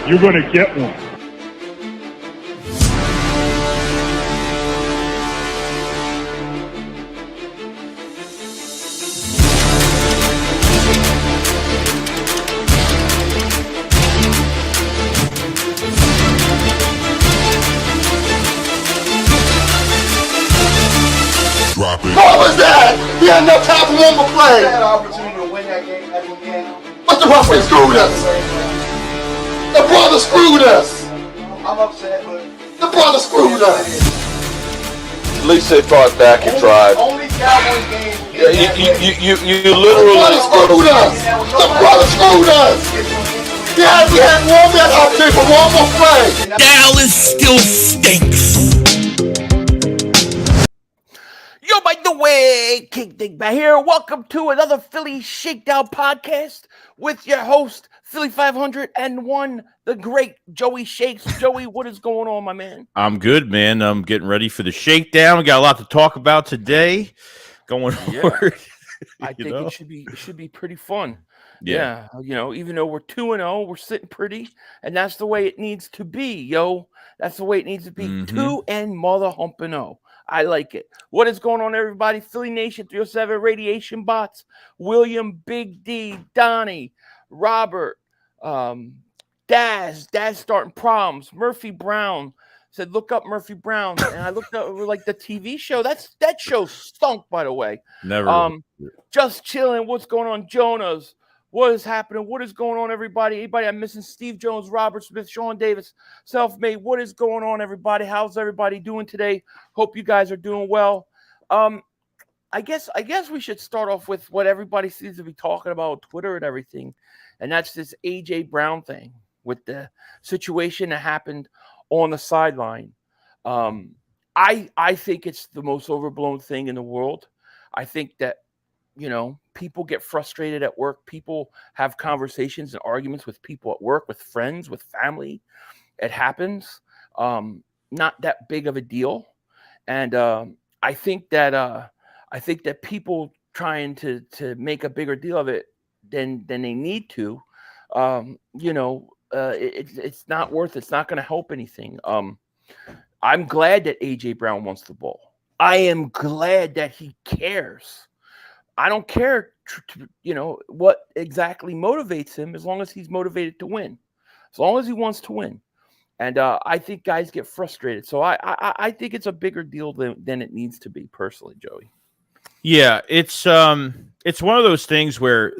you're going to get one. What was that? He had no time for one more play. He had an opportunity to win that game. But the referee screwed us. The brother screwed us. I'm upset, but the brother screwed us. At least they fought back and tried. Only Cowboys game. You The literally brother screwed us. The brother screwed us. We had one man opportunity for one more play. Dallas still stinks. Yo, by the way, King Dingbat here. Welcome to another Philly Shakedown podcast with your host, Philly 501, the great JoeyShakes. Joey, what is going on, my man? I'm good, man. I'm getting ready for the shakedown. We got a lot to talk about today. Going forward. I think it should be pretty fun. Yeah. You know, even though we're 2-0, we're sitting pretty, and that's the way it needs to be, yo. That's the way it needs to be. 2 and mother humping 0. I like it. What is going on, everybody? Philly Nation 307, Radiation Bots, William, Big D, Donnie, Robert, Daz starting problems, Murphy Brown said, look up Murphy Brown. And I looked up like the TV show. That show stunk, by the way. Never. Just chilling. What's going on, Jonas? What is happening? What is going on, everybody? Anybody I'm missing? Steve Jones, Robert Smith, Sean Davis, Selfmade. What is going on, everybody? How's everybody doing today? Hope you guys are doing well. I guess we should start off with what everybody seems to be talking about on Twitter and everything, and that's this AJ Brown thing with the situation that happened on the sideline. I think it's the most overblown thing in the world. I think that, you know, people get frustrated at work. People have conversations and arguments with people at work, with friends, with family. It happens. Not that big of a deal. And I think that people trying to make a bigger deal of it than they need to, it's not worth it. It's not going to help anything. I'm glad that AJ Brown wants the ball. I am glad that he cares. I don't care, what exactly motivates him, as long as he's motivated to win, as long as he wants to win. And I think guys get frustrated. So I think it's a bigger deal than it needs to be, personally, Joey. Yeah, it's one of those things where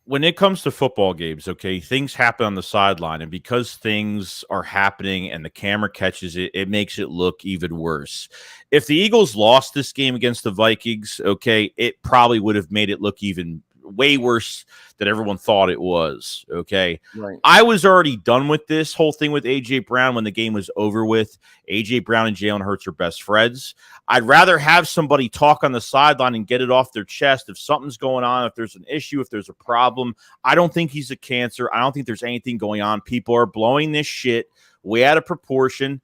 when it comes to football games, okay, things happen on the sideline, and because things are happening and the camera catches it, it makes it look even worse. If the Eagles lost this game against the Vikings, okay, it probably would have made it look even way worse than everyone thought it was, okay? Right. I was already done with this whole thing with A.J. Brown when the game was over with. A.J. Brown and Jalen Hurts are best friends. I'd rather have somebody talk on the sideline and get it off their chest if something's going on, if there's an issue, if there's a problem. I don't think he's a cancer. I don't think there's anything going on. People are blowing this shit way out of proportion.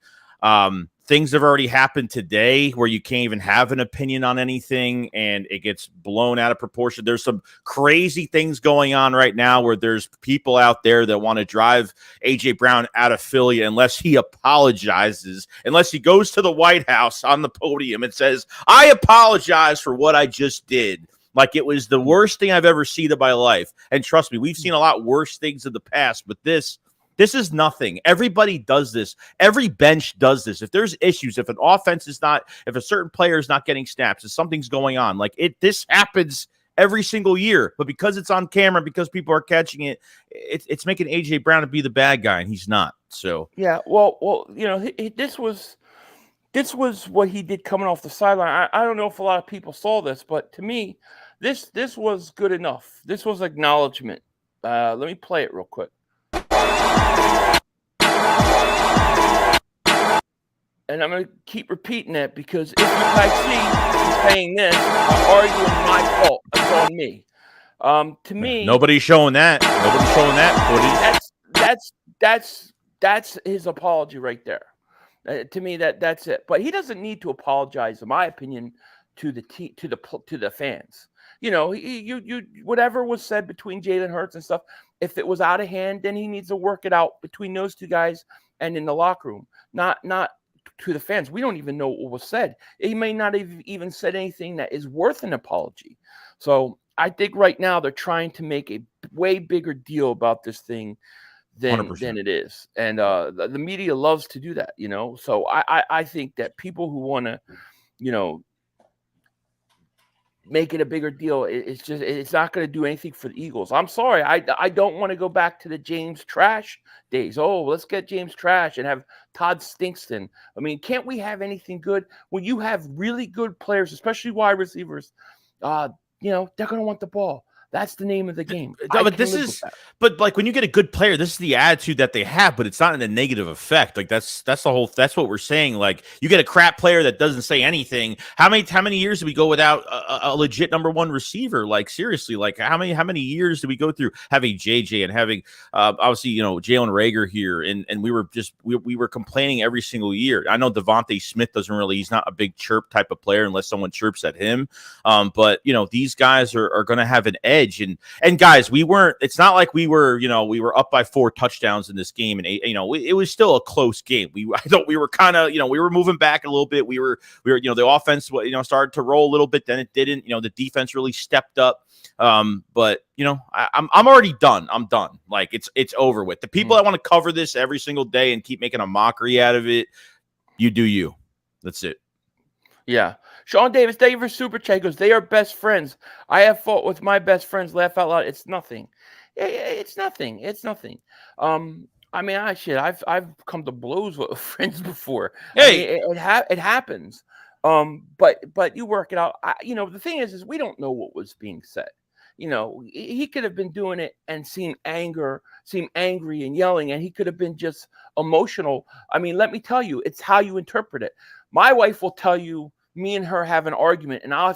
Things have already happened today where you can't even have an opinion on anything and it gets blown out of proportion. There's some crazy things going on right now where there's people out there that want to drive AJ Brown out of Philly unless he apologizes, unless he goes to the White House on the podium and says, I apologize for what I just did. Like it was the worst thing I've ever seen in my life. And trust me, we've seen a lot worse things in the past, but this is nothing. Everybody does this. Every bench does this. If there's issues, if an offense is not, if a certain player is not getting snaps, if something's going on, this happens every single year. But because it's on camera, because people are catching it, it's making AJ Brown to be the bad guy, and he's not. So yeah, well, this was what he did coming off the sideline. I don't know if a lot of people saw this, but to me, this was good enough. This was acknowledgement. Let me play it real quick. And I'm going to keep repeating that because if you guys see he's saying this, I'm arguing my fault. It's on me. To me, nobody's showing that. Nobody's showing that footage. That's his apology right there. To me, that's it. But he doesn't need to apologize, in my opinion, to the fans. You know, whatever was said between Jalen Hurts and stuff, if it was out of hand, then he needs to work it out between those two guys and in the locker room, not to the fans. We don't even know what was said. He may not have even said anything that is worth an apology. So I think right now they're trying to make a way bigger deal about this thing than 100%. it is. And the media loves to do that, you know. So I think that people who want to, you know, make it a bigger deal, it's not going to do anything for the Eagles. I'm sorry. I don't want to go back to the James Trash days. Oh, let's get James Trash and have Todd Stinkston. I mean, can't we have anything good when you have really good players, especially wide receivers? You know, they're going to want the ball. That's the name of the game. But like when you get a good player, this is the attitude that they have, but it's not in a negative effect. Like that's what we're saying. Like you get a crap player that doesn't say anything. How many years do we go without a legit number one receiver? Like seriously, like how many years do we go through having JJ and having obviously, you know, Jalen Reagor here, and we were complaining every single year. I know Devontae Smith he's not a big chirp type of player unless someone chirps at him. But you know, these guys are going to have an edge. And guys, it's not like we were up by 4 touchdowns in this game, and you know, it was still a close game. I thought we were kind of, you know, we were moving back a little bit. We were, you know, the offense, you know, started to roll a little bit, then it didn't. You know, the defense really stepped up. But you know, I'm already done. I'm done. Like it's over with. The people that want to cover this every single day and keep making a mockery out of it, you do you. That's it. Yeah. Sean Davis, thank you for Super Chat. He goes, they are best friends. I have fought with my best friends. Laugh out loud. It's nothing. It's nothing. It's nothing. I mean, I've come to blows with friends before. Hey, I mean, it happens. But you work it out. You know, the thing is we don't know what was being said. You know, he could have been doing it and seem angry and yelling, and he could have been just emotional. I mean, let me tell you, it's how you interpret it. My wife will tell you, me and her have an argument, and I'll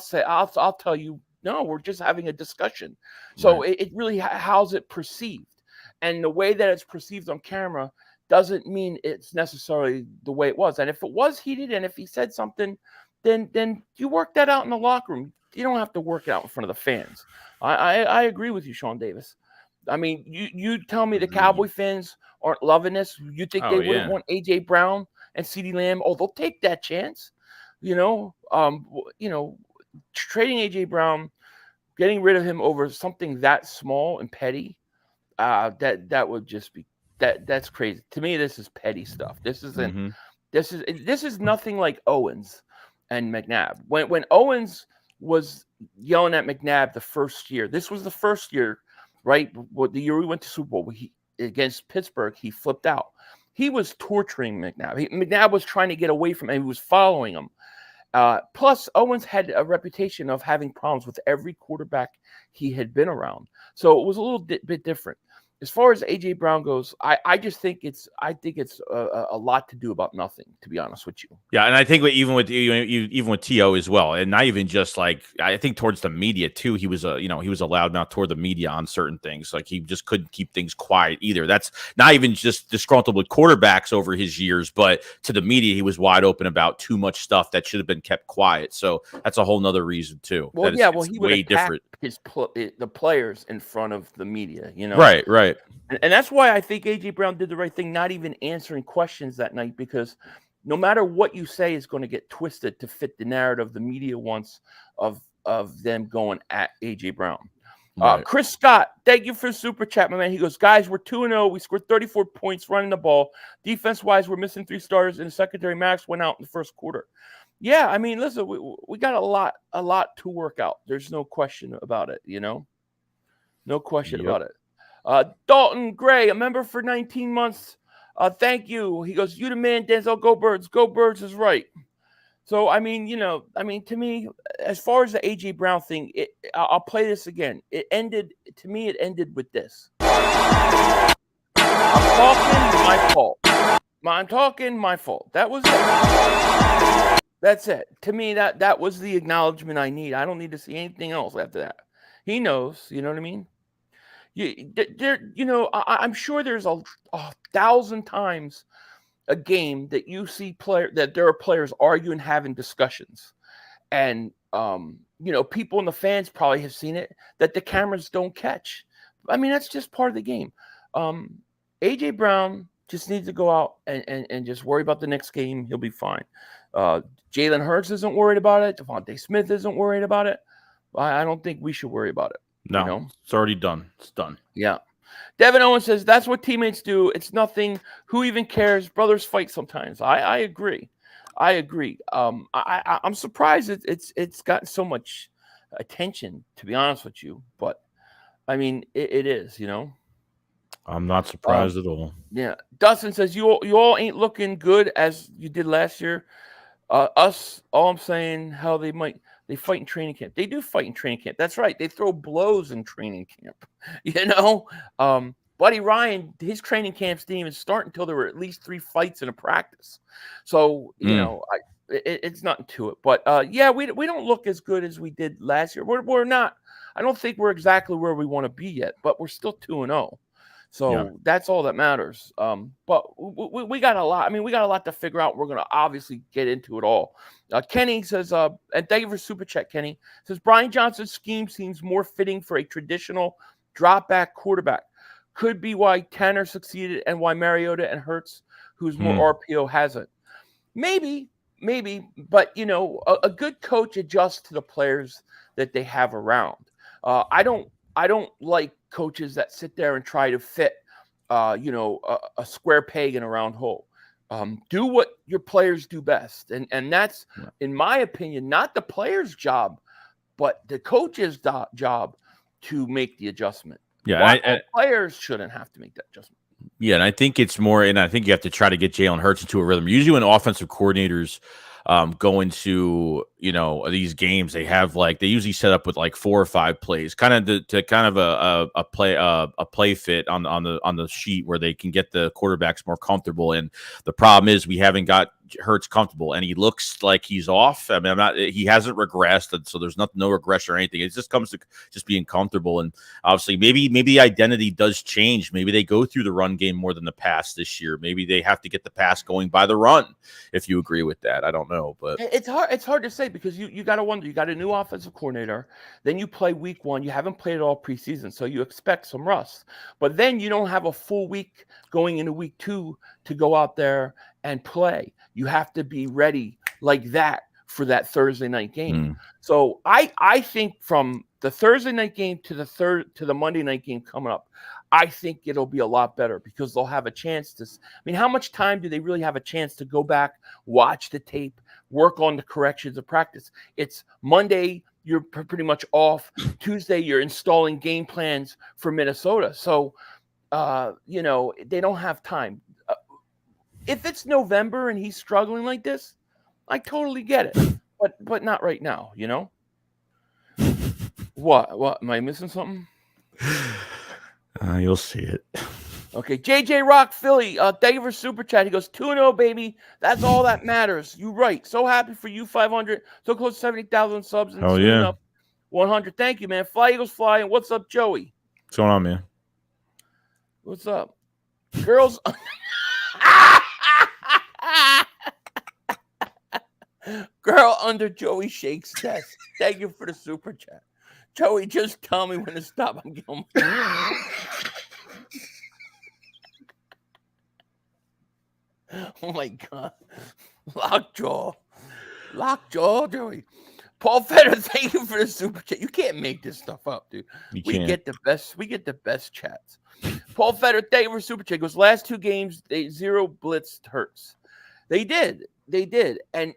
tell you, no, we're just having a discussion. So right. it really how's it perceived, and the way that it's perceived on camera doesn't mean it's necessarily the way it was. And if it was heated, and if he said something, then you work that out in the locker room. You don't have to work it out in front of the fans. I agree with you, Sean Davis. I mean, you tell me the Cowboy fans aren't loving this. You think they wouldn't want AJ Brown and CeeDee Lamb? Oh, they'll take that chance. You know, trading AJ Brown, getting rid of him over something that small and petty, that would just be that's crazy. To me, this is petty stuff. This isn't. This is nothing like Owens and McNabb. When Owens was yelling at McNabb the first year, this was the first year, right? The year we went to Super Bowl against Pittsburgh, he flipped out. He was torturing McNabb. McNabb was trying to get away from him. He was following him. Plus, Owens had a reputation of having problems with every quarterback he had been around. So it was a little bit different. As far as AJ Brown goes, I just think it's a lot to do about nothing, to be honest with you. Yeah, and I think even with T.O. as well, and not even just like, I think towards the media too, he was a loudmouth toward the media on certain things. Like he just couldn't keep things quiet either. That's not even just disgruntled with quarterbacks over his years, but to the media, he was wide open about too much stuff that should have been kept quiet. So that's a whole nother reason too. Well, he would way different. The players in front of the media, you know. Right. And that's why I think A.J. Brown did the right thing, not even answering questions that night, because no matter what you say is going to get twisted to fit the narrative the media wants of them going at A.J. Brown. Right. Chris Scott, thank you for the super chat, my man. He goes, guys, we're 2-0. We scored 34 points running the ball. Defense-wise, we're missing 3 starters, and the secondary Max went out in the first quarter. Yeah, I mean, listen, we got a lot to work out. There's no question about it, you know? No question about it. Dalton Gray, a member for 19 months. Thank you. He goes, you the man, Denzel, go Birds. Go Birds is right. So, I mean, to me, as far as the A.J. Brown thing, I'll play this again. It ended with this. I'm talking my fault. I'm talking my fault. That was it. That's it. To me, that was the acknowledgement I need. I don't need to see anything else after that. He knows, you know what I mean? I'm sure there's a 1,000 times a game that you see that there are players arguing, having discussions, and people in the fans probably have seen it, that the cameras don't catch. I mean, that's just part of the game. AJ Brown just needs to go out and just worry about the next game. He'll be fine. Jalen Hurts isn't worried about it. Devontae Smith isn't worried about it. I don't think we should worry about it. No, it's already done. It's done. Yeah. Devin Owens says that's what teammates do. It's nothing. Who even cares? Brothers fight sometimes. I agree. I'm surprised it's gotten so much attention, to be honest with you. But I mean, it is. I'm not surprised at all. Yeah. Dustin says you all ain't looking good as you did last year. Us, all I'm saying, how they fight in training camp. They do fight in training camp. That's right. They throw blows in training camp. Buddy Ryan, his training camps didn't even start until there were at least 3 fights in a practice. So, it's nothing to it. But we don't look as good as we did last year. We're not. I don't think we're exactly where we want to be yet, but we're still 2-0. So that's all that matters. But we got a lot. I mean, we got a lot to figure out. We're going to obviously get into it all. Kenny says, and thank you for super chat, Kenny. Says Brian Johnson's scheme seems more fitting for a traditional drop back quarterback. Could be why Tanner succeeded and why Mariota and Hurts, who's more RPO, hasn't. Maybe. But, a good coach adjusts to the players that they have around. I don't like coaches that sit there and try to fit, a square peg in a round hole. Do what your players do best. And that's, in my opinion, not the player's job, but the coach's job to make the adjustment. Yeah, players shouldn't have to make that adjustment. Yeah, and I think it's more, and I think you have to try to get Jalen Hurts into a rhythm. Usually when offensive coordinators go into these games, they have they usually set up with 4 or 5 plays, kind of to kind of a play fit on the sheet where they can get the quarterbacks more comfortable. And the problem is we haven't got Hurts comfortable, and he looks like he's off. I mean, he hasn't regressed, and so there's no regression or anything. It just comes to just being comfortable. And obviously, maybe the identity does change. Maybe they go through the run game more than the pass this year. Maybe they have to get the pass going by the run. If you agree with that, I don't know, but it's hard to say because you got to wonder. You got a new offensive coordinator, then you play week 1. You haven't played it all preseason, so you expect some rust. But then you don't have a full week going into week 2 to go out there and play. You have to be ready like that for that Thursday night game. So I think from the Thursday night game to the Monday night game coming up, I think it'll be a lot better because they'll have a chance to. I mean, how much time do they really have a chance to go back, watch the tape, work on the corrections of practice? It's Monday, you're pretty much off. Tuesday, you're installing game plans for Minnesota. So, they don't have time. If it's November and he's struggling like this, I totally get it. But not right now, What? Am I missing something? You'll see it. Okay, JJ Rock Philly. Thank you for super chat. He goes 2-0, baby. That's all that matters. You right. So happy for you, 500. So close to 70,000 subs. And soon enough, 100. Thank you, man. Fly Eagles fly. And what's up, Joey? What's going on, man? What's up, girls? Girl under Joey Shakes test. Thank you for the super chat. Joey, just tell me when to stop. I'm getting Oh my God. Lockjaw, Joey. Paul Fetter, thank you for the super chat. You can't make this stuff up, dude. We get the best chats. Paul Fetter, thank you for super chat. Goes last 2 games, they 0 blitzed Hurts. They did. And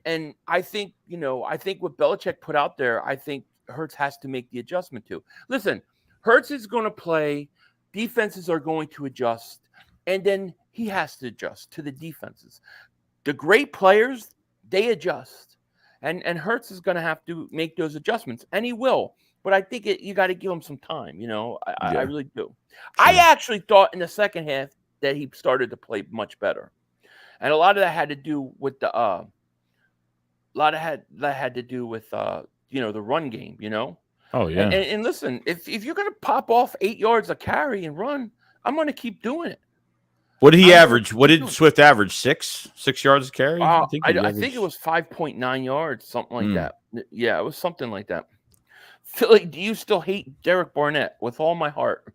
I think, I think what Belichick put out there, I think Hurts has to make the adjustment to. Listen, Hurts is going to play. Defenses are going to adjust. And then he has to adjust to the defenses. The great players, they adjust. And Hurts is going to have to make those adjustments. And he will. But I think you got to give him some time. I really do. Sure. I actually thought in the second half that he started to play much better. And a lot of that had to do with the the run game, Oh yeah. And listen, if you're gonna pop off 8 yards a carry and run, I'm gonna keep doing it. What did he average? What did Swift average? 6 yards a carry? I he think averaged- it was 5.9 yards, something like Mm. that. Yeah, it was something like that. Philly, do you still hate Derek Barnett with all my heart?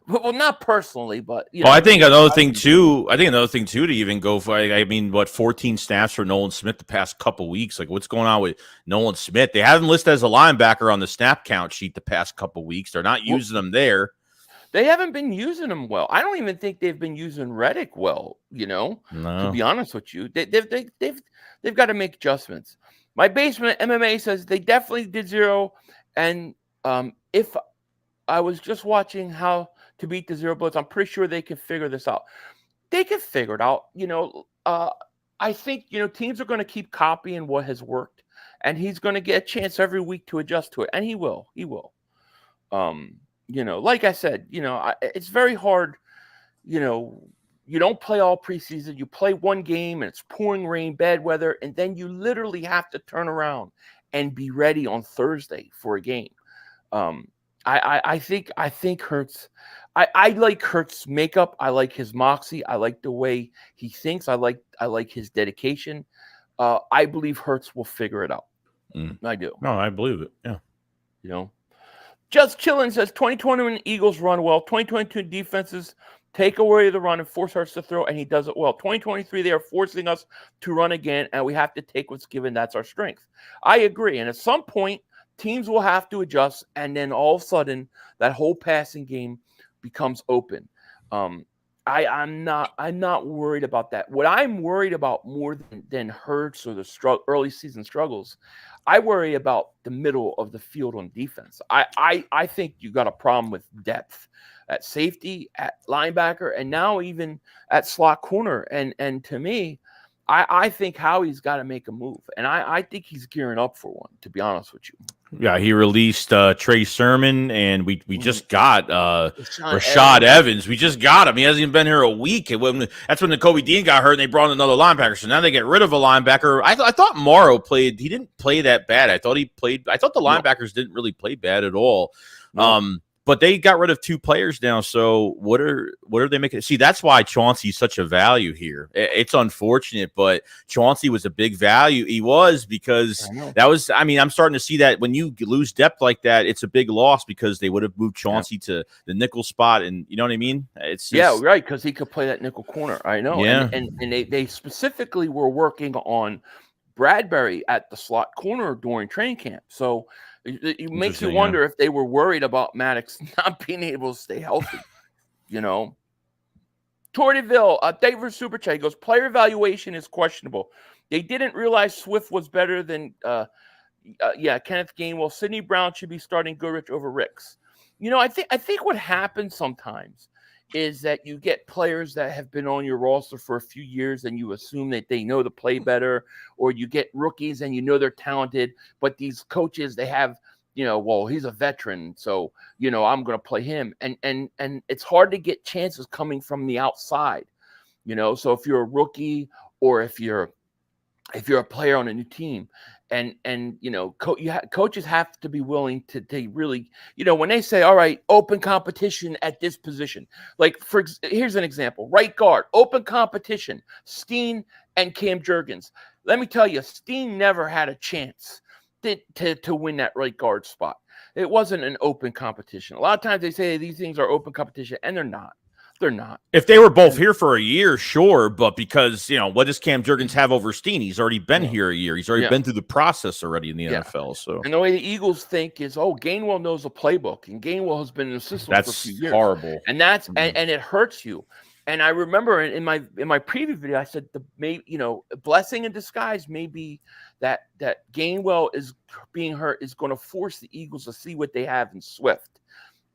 Well, not personally, but you know, I think another thing too. To even go for. I mean, what 14 snaps for Nolan Smith the past couple weeks? Like, what's going on with Nolan Smith? They have him listed as a linebacker on the snap count sheet the past couple weeks. They're not using him there. They haven't been using him well. I don't even think they've been using Reddick well. You know, No. to be honest with you, they've got to make adjustments. My basement MMA says they definitely did zero, and if I was just watching how to beat the zero blitz, I'm pretty sure they can figure this out. They can figure it out. You know, I think teams are going to keep copying what has worked, and he's going to get a chance every week to adjust to it, and he will. He will. Like I said, it's very hard. You don't play all preseason. You play one game and it's pouring rain, bad weather, and then you literally have to turn around and be ready on Thursday for a game. I think Hurts. I like Hurts' makeup. I like his moxie. I like the way he thinks. I like his dedication. I believe Hurts will figure it out. I do. No, I believe it. Yeah. Just chilling says 2021 Eagles run well. 2022 defenses take away the run and force Hurts to throw, and he does it well. 2023, they are forcing us to run again, and we have to take what's given. That's our strength. I agree. And at some point, teams will have to adjust, and then all of a sudden, that whole passing game becomes open. I'm not worried about that. What I'm worried about more than Hurts or the early season struggles, I worry about the middle of the field on defense. I think you got a problem with depth at safety, at linebacker, and now even at slot corner. And to me, I think Howie's got to make a move, and I think he's gearing up for one, to be honest with you. Yeah, he released Trey Sermon, and we just got Rashad Evans. We just got him. He hasn't even been here a week. That's when Kobe Dean got hurt, and they brought in another linebacker. So now they get rid of a linebacker. I thought Morrow played. He didn't play that bad. I thought the linebackers didn't really play bad at all. No. But they got rid of 2 players now. So what are they making? See, that's why Chauncey's such a value here. It's unfortunate, but Chauncey was a big value. He was, because that was. I mean, I'm starting to see that when you lose depth like that, it's a big loss, because they would have moved Chauncey to the nickel spot, and you know what I mean. It's just, right, because he could play that nickel corner. I know. Yeah, and they specifically were working on Bradbury at the slot corner during training camp. So it makes you wonder if they were worried about Maddox not being able to stay healthy. Tortyville, David Super Chat goes, player evaluation is questionable. They didn't realize Swift was better than Kenneth Gainwell. Sidney Brown should be starting Goodrich over Ricks. I think what happens sometimes is that you get players that have been on your roster for a few years and you assume that they know the play better, or you get rookies and they're talented, but these coaches, they have, well, he's a veteran, so, I'm going to play him. And it's hard to get chances coming from the outside, so if you're a rookie, or if you're a player on a new team, and coaches have to be willing to really, when they say, all right, open competition at this position, like here's an example, right guard, open competition, Steen and Cam Jurgens. Let me tell you, Steen never had a chance to win that right guard spot. It wasn't an open competition. A lot of times they say these things are open competition, and they're not. They're not. If they were both here for a year, sure, but because, what does Cam Jurgens have over Steen? He's already been here a year. He's already been through the process already in the NFL. So, and the way the Eagles think is, Gainwell knows the playbook, and Gainwell has been in the system for a few years. That's horrible, and that's and it hurts you. And I remember in my preview video, I said blessing in disguise may be that Gainwell is being hurt is going to force the Eagles to see what they have in Swift.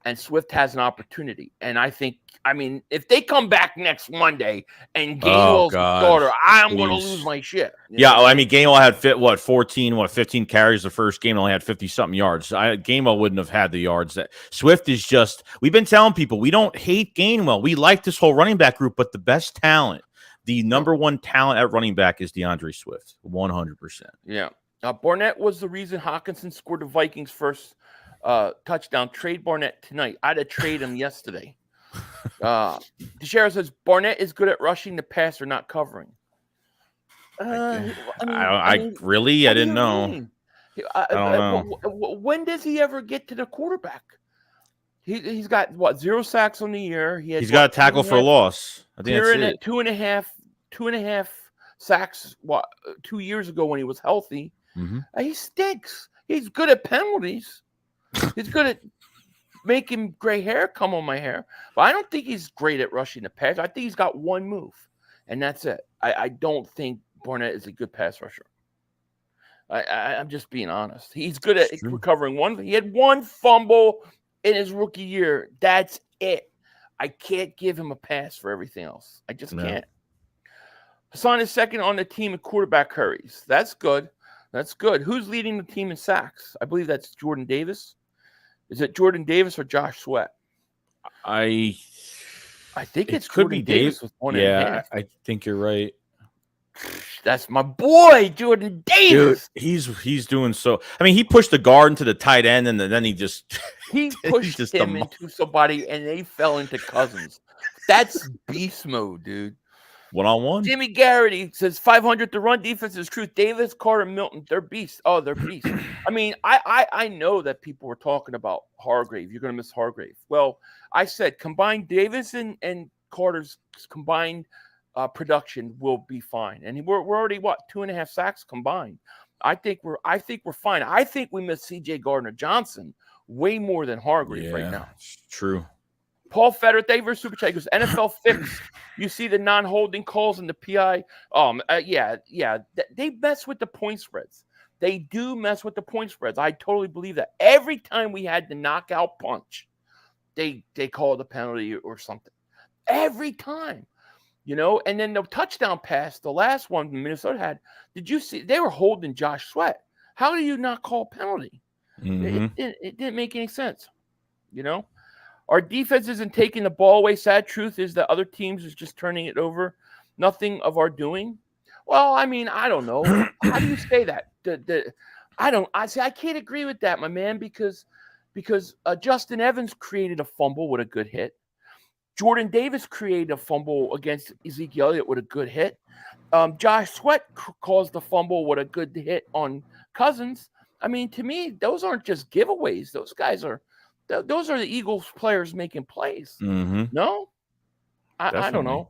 And Swift has an opportunity. And I think, if they come back next Monday and Gainwell's starter, I'm going to lose my shit. Gainwell had 15 carries the first game, only had 50-something yards. Gainwell wouldn't have had the yards. That Swift is just, we've been telling people, we don't hate Gainwell. We like this whole running back group, but the best talent, the number one talent at running back is DeAndre Swift, 100%. Yeah. Barnett was the reason Hawkinson scored the Vikings' first touchdown. Trade Barnett tonight. I'd have traded him yesterday. DeShera says Barnett is good at rushing the passer, not covering. I really, I what do didn't you know. mean? I don't know. When does he ever get to the quarterback? He's got what, 0 sacks on the year. He's got a tackle for a loss. I think that's it. Two and a half sacks. What, 2 years ago when he was healthy? Mm-hmm. He stinks. He's good at penalties. He's good at making gray hair come on my hair, but I don't think he's great at rushing the pass. I think he's got one move, and that's it. I don't think Barnett is a good pass rusher. I'm just being honest. He's good at recovering one. He had one fumble in his rookie year. That's it. I can't give him a pass for everything else. I just can't. Hassan is second on the team in quarterback hurries. That's good. That's good. Who's leading the team in sacks? I believe that's Jordan Davis. Is it Jordan Davis or Josh Sweat? I think it's could Jordan be Davis with one and a half. I think you're right. That's my boy, Jordan Davis. Dude, he's doing so. I mean, he pushed the guard into the tight end, and then he just pushed him into somebody, and they fell into Cousins. That's beast mode, dude. 1-on-1. Jimmy Garrity says 500. The run defense is truth. Davis, Carter, Milton, they're beasts. Oh, they're beasts. I mean, I know that people were talking about Hargrave. You're going to miss Hargrave. Well, I said combined Davis and Carter's combined production will be fine, and we're already 2.5 sacks combined. I think we're fine. I think we miss C.J. Gardner-Johnson way more than Hargrave right now. True. Paul Federer, thank you for super chat. He goes, NFL fix. You see the non-holding calls and the PI. They mess with the point spreads. They do mess with the point spreads. I totally believe that. Every time we had the knockout punch, they called a penalty or something. Every time, And then the touchdown pass, the last one Minnesota had. Did you see? They were holding Josh Sweat. How do you not call penalty? Mm-hmm. It didn't make any sense. Our defense isn't taking the ball away. Sad truth is that other teams is just turning it over. Nothing of our doing. Well, I mean, I don't know. How do you say that? I can't agree with that, my man, because Justin Evans created a fumble with a good hit. Jordan Davis created a fumble against Ezekiel Elliott with a good hit. Josh Sweat caused the fumble with a good hit on Cousins. I mean, to me, those aren't just giveaways. Those guys are. Those are the Eagles players making plays. Mm-hmm. No, I don't know.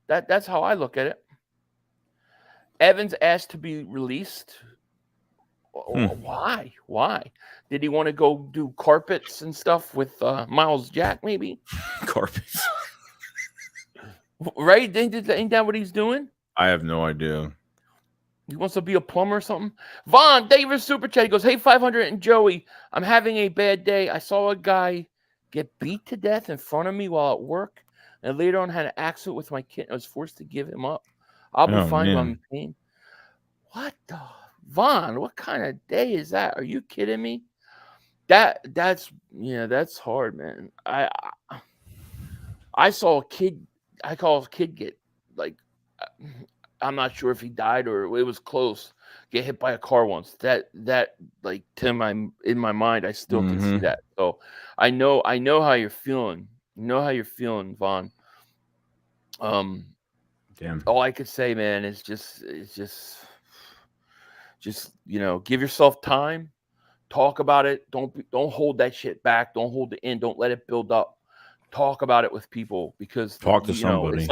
That's how I look at it. Evans asked to be released. Why? Did he want to go do carpets and stuff with Miles Jack? Maybe carpets. Right? Ain't that what he's doing? I have no idea. He wants to be a plumber or something. Vaughn, thank you for super chat. He goes, hey, 500 and Joey, I'm having a bad day. I saw a guy get beat to death in front of me while at work, and later on had an accident with my kid. I was forced to give him up. I'll be fine when I'm in pain. What the? Vaughn, what kind of day is that? Are you kidding me? That's hard, man. I saw a kid. I saw a kid get I'm not sure if he died or it was close. Get hit by a car once. That in my mind, I still can see that. So I know how you're feeling. Vaughn. Damn. All I could say, man, is just give yourself time. Talk about it. Don't hold that shit back. Don't hold it in. Don't let it build up. Talk about it with people because talk to somebody.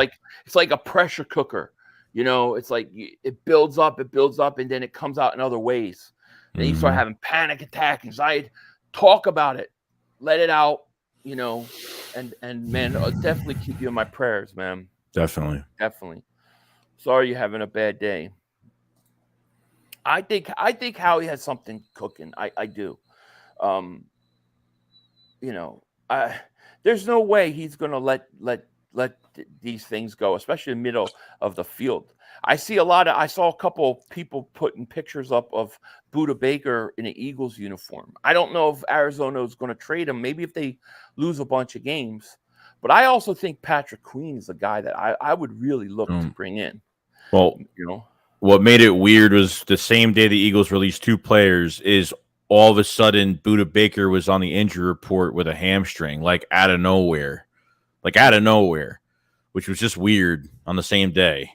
It's like a pressure cooker. It's like it builds up, and then it comes out in other ways. Then you start having panic attack, anxiety. Talk about it, let it out, and man, I'll definitely keep you in my prayers, man. Definitely. Sorry you're having a bad day. I think Howie has something cooking. I do. There's no way he's gonna let these things go, especially in the middle of the field. I saw a couple people putting pictures up of Budda Baker in an Eagles uniform. I don't know if Arizona is going to trade him. Maybe if they lose a bunch of games. But I also think Patrick Queen is a guy that I would really look to bring in. Well, what made it weird was the same day the Eagles released 2 players is all of a sudden Budda Baker was on the injury report with a hamstring, out of nowhere. like out of nowhere, which was just weird on the same day.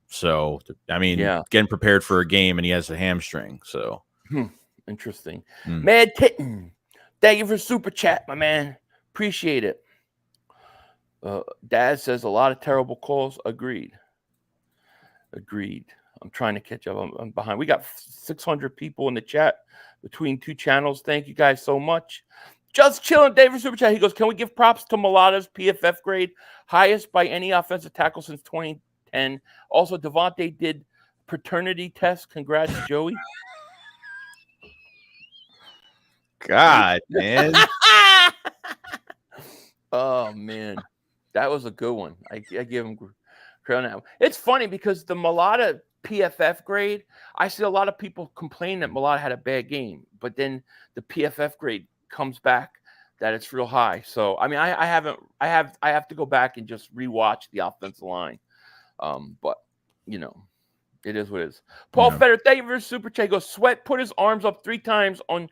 So, I mean, getting prepared for a game and he has a hamstring. So, Interesting. Mad Kitten, thank you for super chat, my man. Appreciate it. Dad says a lot of terrible calls. Agreed. I'm trying to catch up. I'm behind. We got 600 people in the chat between two channels. Thank you guys so much. Just chilling, Dave for super chat. He goes, can we give props to Mulata's PFF grade, highest by any offensive tackle since 2010? Also, Devontae did paternity test. Congrats, Joey. God, man. Oh man, that was a good one. I give him credit on that. It's funny because the Mulata PFF grade, I see a lot of people complain that Mulata had a bad game, but then the PFF grade comes back that it's real high. So I mean, I have to go back and just rewatch the offensive line. But you know, it is what it is. Paul Feder, thank you for super chat. Goes, Sweat put his arms up 3 times on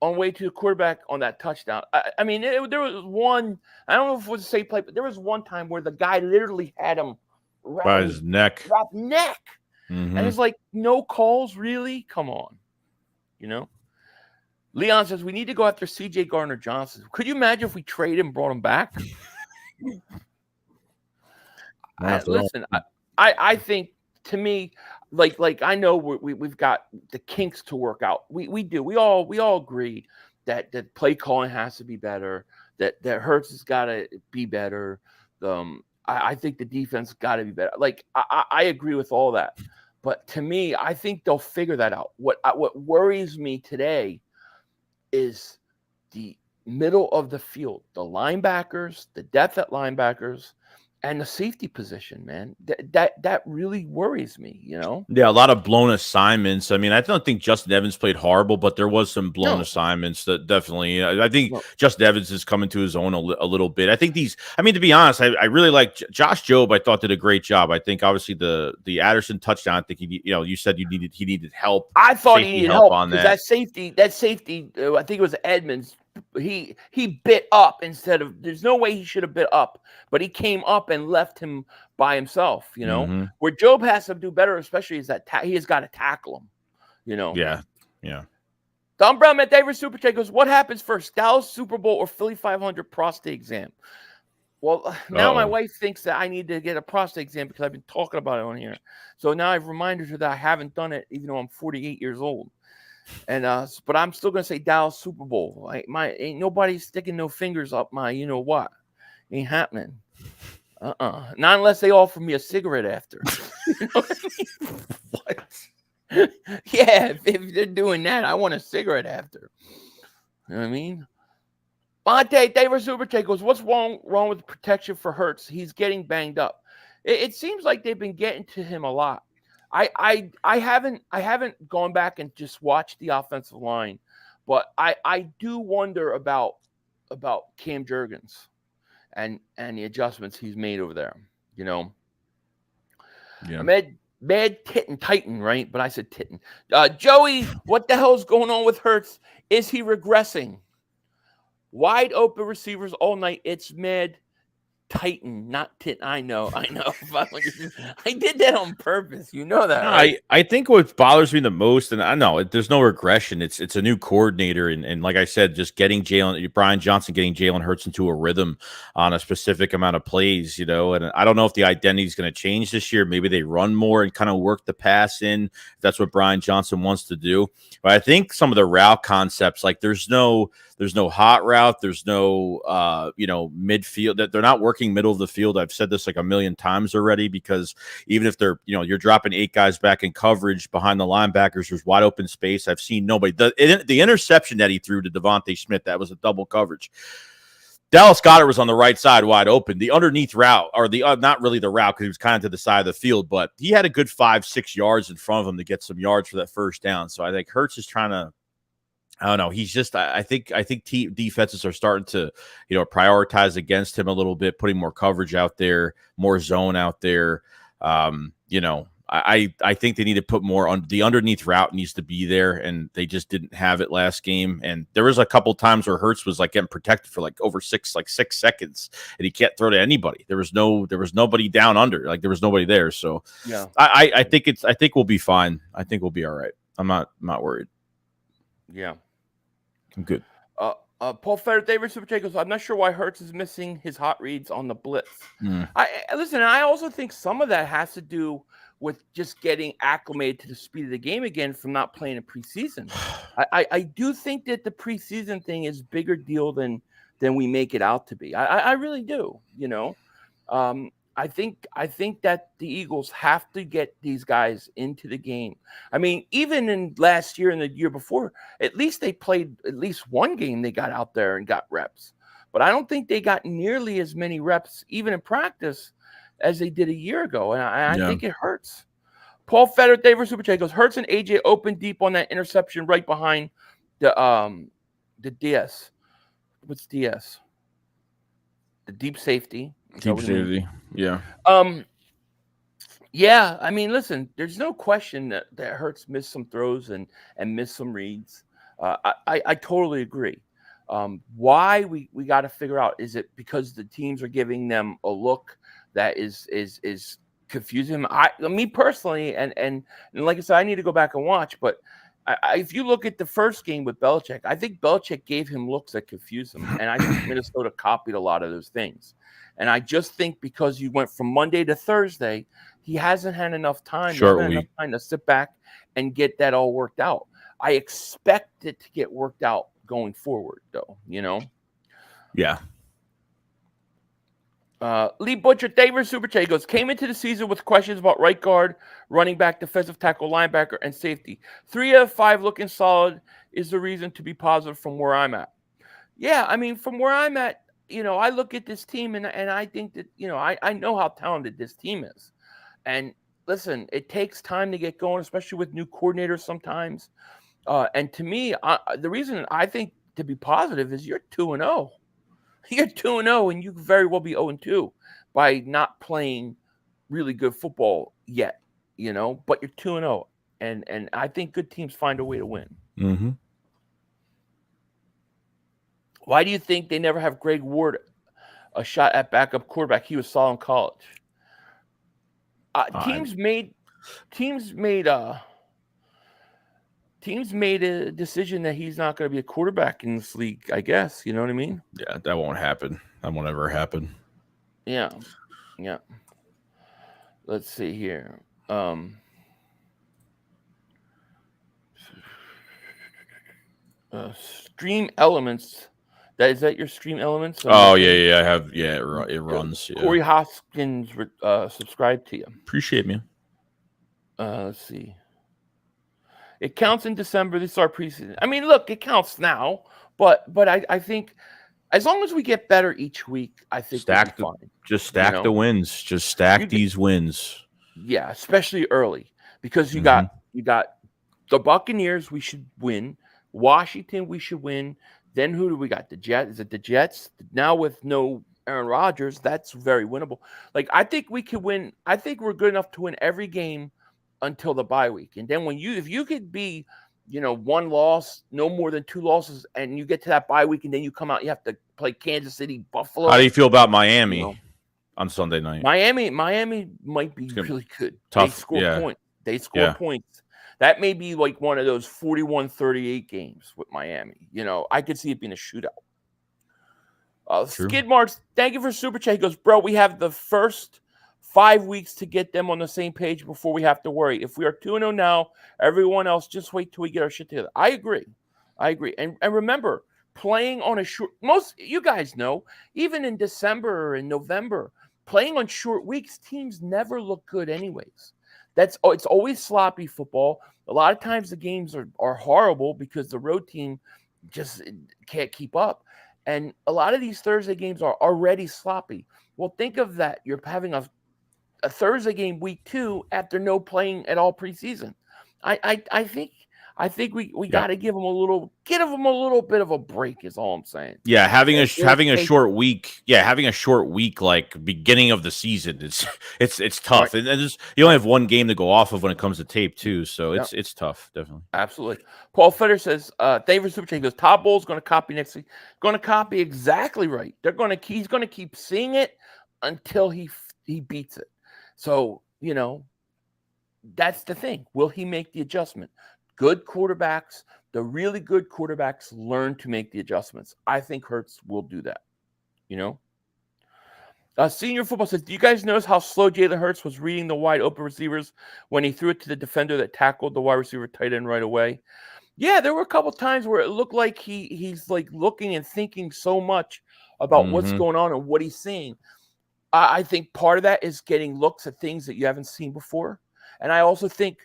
way to the quarterback on that touchdown. I mean, there was one, I don't know if it was a safe play, but there was one time where the guy literally had him by his neck. And it's like, no calls, really? Come on. You know? Leon says, we need to go after C.J. Gardner-Johnson. Could you imagine if we traded him and brought him back? Listen, I think, to me, like I know we've got the kinks to work out. We do. We all agree that play calling has to be better. That Hurts has got to be better. I think the defense got to be better. Like I agree with all that. But to me, I think they'll figure that out. What worries me today is the middle of the field, the linebackers, the depth at linebackers, and the safety position, man. That really worries me, you know? Yeah, a lot of blown assignments. I mean, I don't think Justin Evans played horrible, but there was some blown assignments that definitely, I think Justin Evans is coming to his own a little bit. I think to be honest, I really like Josh Jobe. I thought did a great job. I think obviously the Addison touchdown, I think you said he needed help. I thought he needed help on that safety, I think it was Edmonds. He bit up instead of, there's no way he should have bit up, but he came up and left him by himself, you know, where Job has to do better, especially is that he has got to tackle him, you know? Yeah. Don Brown, Matt Davis, Super Chat goes, what happens first, Dallas Super Bowl or Philly 500 prostate exam? Well, now my wife thinks that I need to get a prostate exam because I've been talking about it on here. So now I've reminded her that I haven't done it, even though I'm 48 years old. And but I'm still gonna say Dallas Super Bowl. Ain't nobody sticking no fingers up my, you know what? Ain't happening. Not unless they offer me a cigarette after. You know what I mean? What? Yeah, if they're doing that, I want a cigarette after. You know what I mean? Monte David Super Chat goes, what's wrong with protection for Hurts? He's getting banged up. It seems like they've been getting to him a lot. I haven't gone back and just watched the offensive line, but I do wonder about Cam Jurgens and the adjustments he's made over there. You know, Mad Titten Titan, right? But I said Titten. Joey, what the hell is going on with Hurts? Is he regressing? Wide open receivers all night. It's Mad Titan, not Tit. I know. I did that on purpose. You know that, right? I think what bothers me the most, and I know there's no regression. It's a new coordinator, and like I said, just getting Brian Johnson getting Jalen Hurts into a rhythm on a specific amount of plays, you know. And I don't know if the identity is going to change this year. Maybe they run more and kind of work the pass in. If that's what Brian Johnson wants to do. But I think some of the route concepts, like there's no hot route, there's no midfield, that they're not working middle of the field. I've said this like a million times already, because even if they're, you're dropping 8 guys back in coverage behind the linebackers, there's wide open space. I've seen nobody. The interception that he threw to Devontae Smith, that was a double coverage. Dallas Goedert was on the right side wide open. The underneath route, or the not really the route, because he was kind of to the side of the field, but he had a good 5-6 yards in front of him to get some yards for that first down. So I think Hurts is trying to, I don't know. He's just, I think defenses are starting to, prioritize against him a little bit, putting more coverage out there, more zone out there. I think they need to put more on the underneath route needs to be there, and they just didn't have it last game. And there was a couple times where Hurts was like getting protected for like over 6 seconds, and he can't throw to anybody. There was nobody down under, like there was nobody there. So Yeah, I think we'll be fine. I think we'll be all right. I'm not worried. yeah. I'm good. Paul Feder, David Super Chat goes, I'm not sure why Hurts is missing his hot reads on the blitz. Listen, I also think some of that has to do with just getting acclimated to the speed of the game again from not playing in preseason. I do think that the preseason thing is bigger deal than we make it out to be. I really do, you know. I think that the Eagles have to get these guys into the game. I mean, even in last year and the year before, at least they played at least one game. They got out there and got reps, but I don't think they got nearly as many reps, even in practice, as they did a year ago. And I think it hurts. Paul Feder, David Super Chat goes, Hurts and AJ open deep on that interception right behind the DS. What's DS? The deep safety. Deep safety. Yeah. Yeah, I mean, listen, there's no question that Hurts missed some throws and missed some reads. I totally agree. Why we got to figure out, is it because the teams are giving them a look that is confusing them? Me personally, and like I said, I need to go back and watch, but if you look at the first game with Belichick, I think Belichick gave him looks that confused him, and I think Minnesota copied a lot of those things. And I just think because you went from Monday to Thursday, he hasn't had enough time, to sit back and get that all worked out. I expect it to get worked out going forward, though, you know? Yeah. Lee Butcher, David Super Chat goes, came into the season with questions about right guard, running back, defensive tackle, linebacker, and safety. 3 out of 5 looking solid is the reason to be positive from where I'm at. Yeah, I mean, from where I'm at, you know, I look at this team and I think that, you know, I know how talented this team is. And listen, it takes time to get going, especially with new coordinators sometimes. And to me, the reason I think to be positive is you're 2-0. You're 2-0, and you could very well be 0-2 by not playing really good football yet, you know, but you're 2-0. And I think good teams find a way to win. Mm-hmm. Why do you think they never have Greg Ward a shot at backup quarterback? He was solid in college. Teams made a decision that he's not going to be a quarterback in this league, I guess. You know what I mean? Yeah, that won't happen. That won't ever happen. Yeah. Yeah. Let's see here. Stream Elements. Is that your Stream Elements? Oh, yeah. I have. Yeah, it runs. Yeah. Corey Hoskins subscribed to you. Appreciate me. Let's see. It counts in December. This is our preseason. I mean, look, it counts now, but I think as long as we get better each week, I think stack we'll be fine. Just stack the wins. Just stack these wins. Yeah, especially early, because you got the Buccaneers. We should win. Washington, we should win. Then who do we got? The Jets. Is it the Jets? Now with no Aaron Rodgers, that's very winnable. Like, I think we could win. I think we're good enough to win every game until the bye week. And then if you could be, you know, 1 loss, no more than 2 losses, and you get to that bye week, and then you come out, you have to play Kansas City, Buffalo. How do you feel about Miami on Sunday night? Miami might be really good. Tough. They score points. They score points. That may be like one of those 41-38 games with Miami. You know, I could see it being a shootout. Skid Marks, thank you for Super Chat. He goes, bro, we have the first 5 weeks to get them on the same page before we have to worry. If we are 2-0 now, everyone else, just wait till we get our shit together. I agree. And remember, playing on a short, you guys know, even in December and November, playing on short weeks, teams never look good anyways. It's always sloppy football. A lot of times the games are horrible because the road team just can't keep up. And a lot of these Thursday games are already sloppy. Well, think of that. You're having a Thursday game week 2 after no playing at all preseason. I think I think we got to give him a little bit of a break. Is all I'm saying. Yeah, having a take- short week. Yeah, having a short week like beginning of the season. It's tough, Right. and just you only have one game to go off of when it comes to tape too. So Yep. it's tough, definitely. Absolutely. Paul Fetter says, thank you for super chat. He goes, Todd Bowles going to copy next week. Going to copy exactly right. He's going to keep seeing it until he beats it. So, that's the thing. Will he make the adjustment? Good quarterbacks, the really good quarterbacks learn to make the adjustments. I think Hurts will do that. Senior Football says, do you guys notice how slow Jalen Hurts was reading the wide open receivers when he threw it to the defender that tackled the wide receiver tight end right away? Yeah, there were a couple times where it looked like he's like looking and thinking so much about what's going on and what he's seeing. I think part of that is getting looks at things that you haven't seen before. And I also think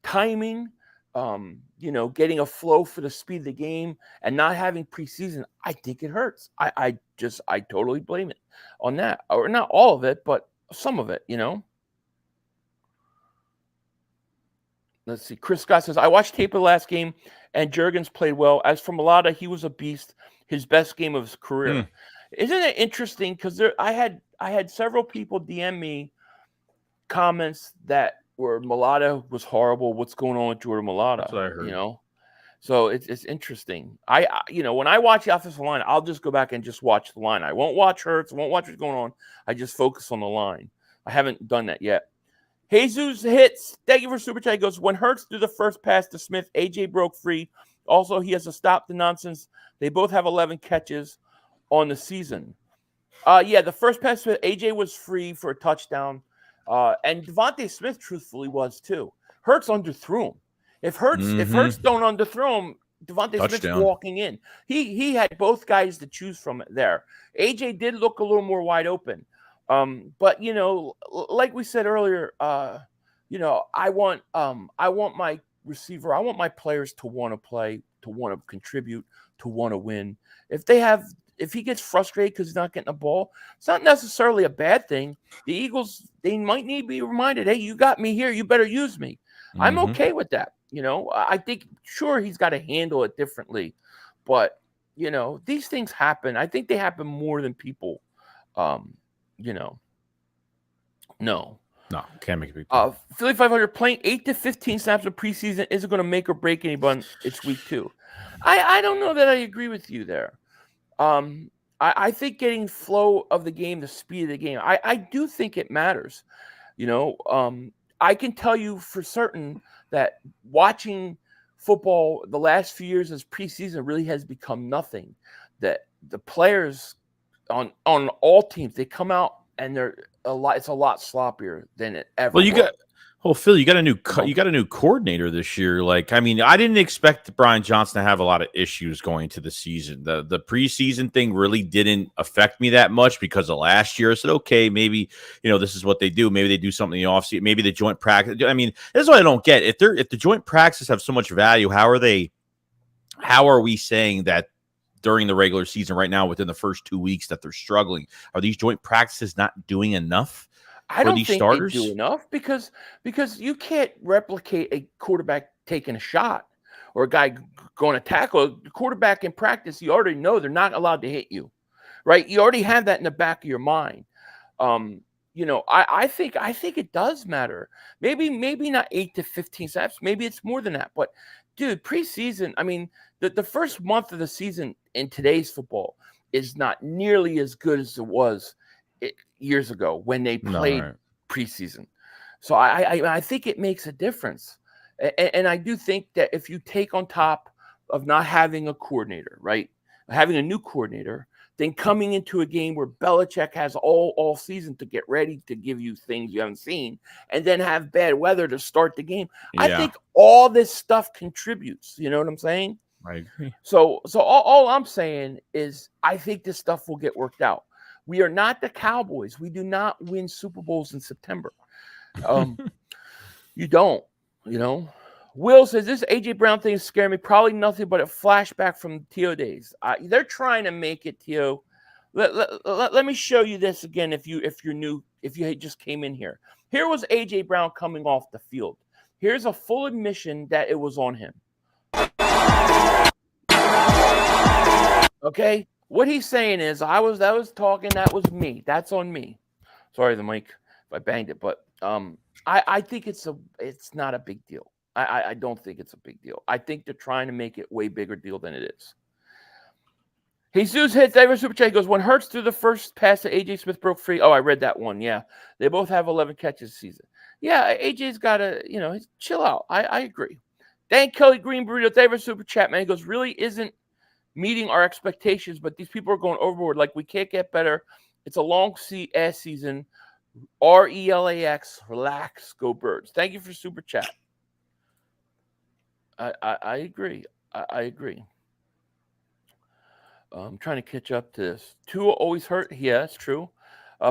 timing, getting a flow for the speed of the game and not having preseason, I think it hurts. I totally blame it on that. Or not all of it, but some of it, Let's see. Chris Scott says, I watched tape of the last game and Juergens played well. As for Mulata, he was a beast. His best game of his career. Isn't it interesting? Because I had several people DM me comments that where Mulata was horrible. What's going on with Jordan Mulata? That's what I heard. So it's interesting. I when I watch the offensive line, I'll just go back and just watch the line. I won't watch Hurts. Won't watch what's going on. I just focus on the line. I haven't done that yet. Jesus hits. Thank you for super chat. He goes, when Hurts threw the first pass to Smith, AJ broke free. Also, he has to stop the nonsense. They both have 11 catches on the season. The first pass to AJ was free for a touchdown. And Devontae Smith, truthfully, was too. Hurts underthrew him. If Hurts don't underthrow him, Devontae Smith's walking in. He had both guys to choose from there. AJ did look a little more wide open. But like we said earlier, I want my receiver, I want my players to want to play, to want to contribute, to want to win. If he gets frustrated because he's not getting the ball, it's not necessarily a bad thing. The Eagles, they might need to be reminded, hey, you got me here, you better use me. I'm okay with that. I think, sure, he's got to handle it differently. But, these things happen. I think they happen more than people, No, can't make a big deal. Philly 500 playing 8 to 15 snaps of preseason isn't going to make or break anybody. It's week 2. I don't know that I agree with you there. I think getting flow of the game, the speed of the game, I do think it matters. I can tell you for certain that watching football the last few years as preseason really has become nothing. That the players on all teams, they come out and it's a lot sloppier than it ever was. Phil, you got a new coordinator this year. Like, I mean, I didn't expect Brian Johnson to have a lot of issues going to the season. The preseason thing really didn't affect me that much because of last year. I said, okay, maybe, this is what they do. Maybe they do something in the offseason. Maybe the joint practice. I mean, this is what I don't get. If the joint practices have so much value, how are we saying that during the regular season right now, within the first 2 weeks, that they're struggling? Are these joint practices not doing enough? I don't think they do enough because you can't replicate a quarterback taking a shot or a guy going to tackle. The quarterback in practice, you already know they're not allowed to hit you, right? You already have that in the back of your mind. I think it does matter. Maybe not 8 to 15 snaps. Maybe it's more than that. But dude, preseason, I mean, the first month of the season in today's football is not nearly as good as it was years ago when they played preseason. So I think it makes a difference. And I do think that if you take on top of not having a coordinator, right, having a new coordinator, then coming into a game where Belichick has all season to get ready to give you things you haven't seen, and then have bad weather to start the game. Yeah. I think all this stuff contributes. You know what I'm saying? I agree. So all I'm saying is I think this stuff will get worked out. We are not the Cowboys. We do not win Super Bowls in September. You don't, Will says, this AJ Brown thing is scaring me. Probably nothing but a flashback from T.O. days. They're trying to make it, T.O. Let me show you this again if you're new, if you just came in here. Here was AJ Brown coming off the field. Here's a full admission that it was on him. Okay, what he's saying is, that was talking. That was me. That's on me. Sorry, the mic if I banged it, but I think it's not a big deal. I don't think it's a big deal. I think they're trying to make it way bigger deal than it is. Jesus hits David Super Chat. He goes, when Hurts threw the first pass that AJ Smith broke free. Oh, I read that one. Yeah, they both have 11 catches this season. Yeah, AJ's got to, chill out. I agree. Thank Kelly Green Burrito. David Super Chat, man. He goes, really isn't meeting our expectations, but these people are going overboard. Like, we can't get better. It's a long ass season. RELAX, relax, go Birds. Thank you for Super Chat. I agree. I agree. I'm trying to catch up to this. Tua always hurt. Yeah, that's true.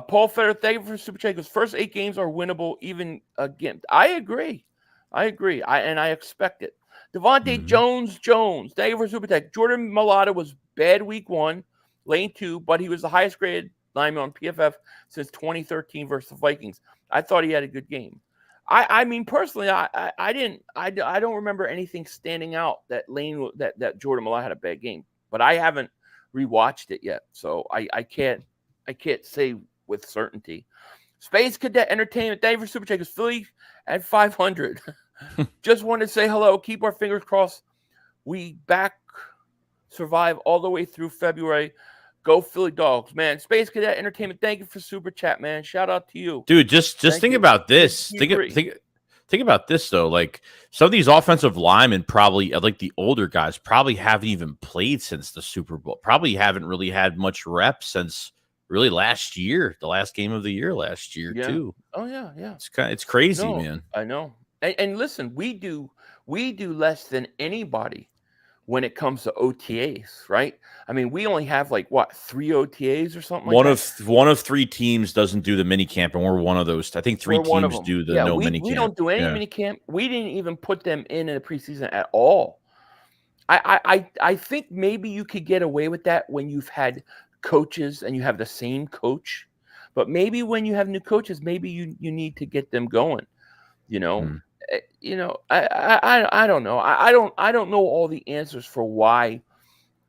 Paul Feder, thank you for Super Chat. Because first 8 games are winnable, even again. I agree. I expect it. Devontae Jones, thank you for Super Chat. Jordan Mailata was bad week 1, lane 2, but he was the highest graded lineman on PFF since 2013 versus the Vikings. I thought he had a good game. I mean, personally, I don't remember anything standing out that Jordan Mailata had a bad game, but I haven't rewatched it yet, so I can't say with certainty. Space Cadet Entertainment, thank you for Super Chat. Because Philly at 500. Just wanted to say hello. Keep our fingers crossed. We survive all the way through February. Go Philly Dogs, man. Space Cadet Entertainment, thank you for Super Chat, man. Shout out to you. Dude, just think about this. Think about this, though. Like, some of these offensive linemen probably, like the older guys, probably haven't even played since the Super Bowl. Probably haven't really had much reps since really last year, the last game of the year last year, too. Oh, yeah, yeah. It's crazy, man. I know. And listen, we do less than anybody when it comes to OTAs, right? I mean, we only have 3 OTAs or something like that. One of 3 teams doesn't do the mini camp, and we're one of those. I think 3 teams do the mini camp. We don't do any mini camp. We didn't even put them in the preseason at all. I think maybe you could get away with that when you've had coaches and you have the same coach, but maybe when you have new coaches, maybe you need to get them going. I don't know. I don't know all the answers for why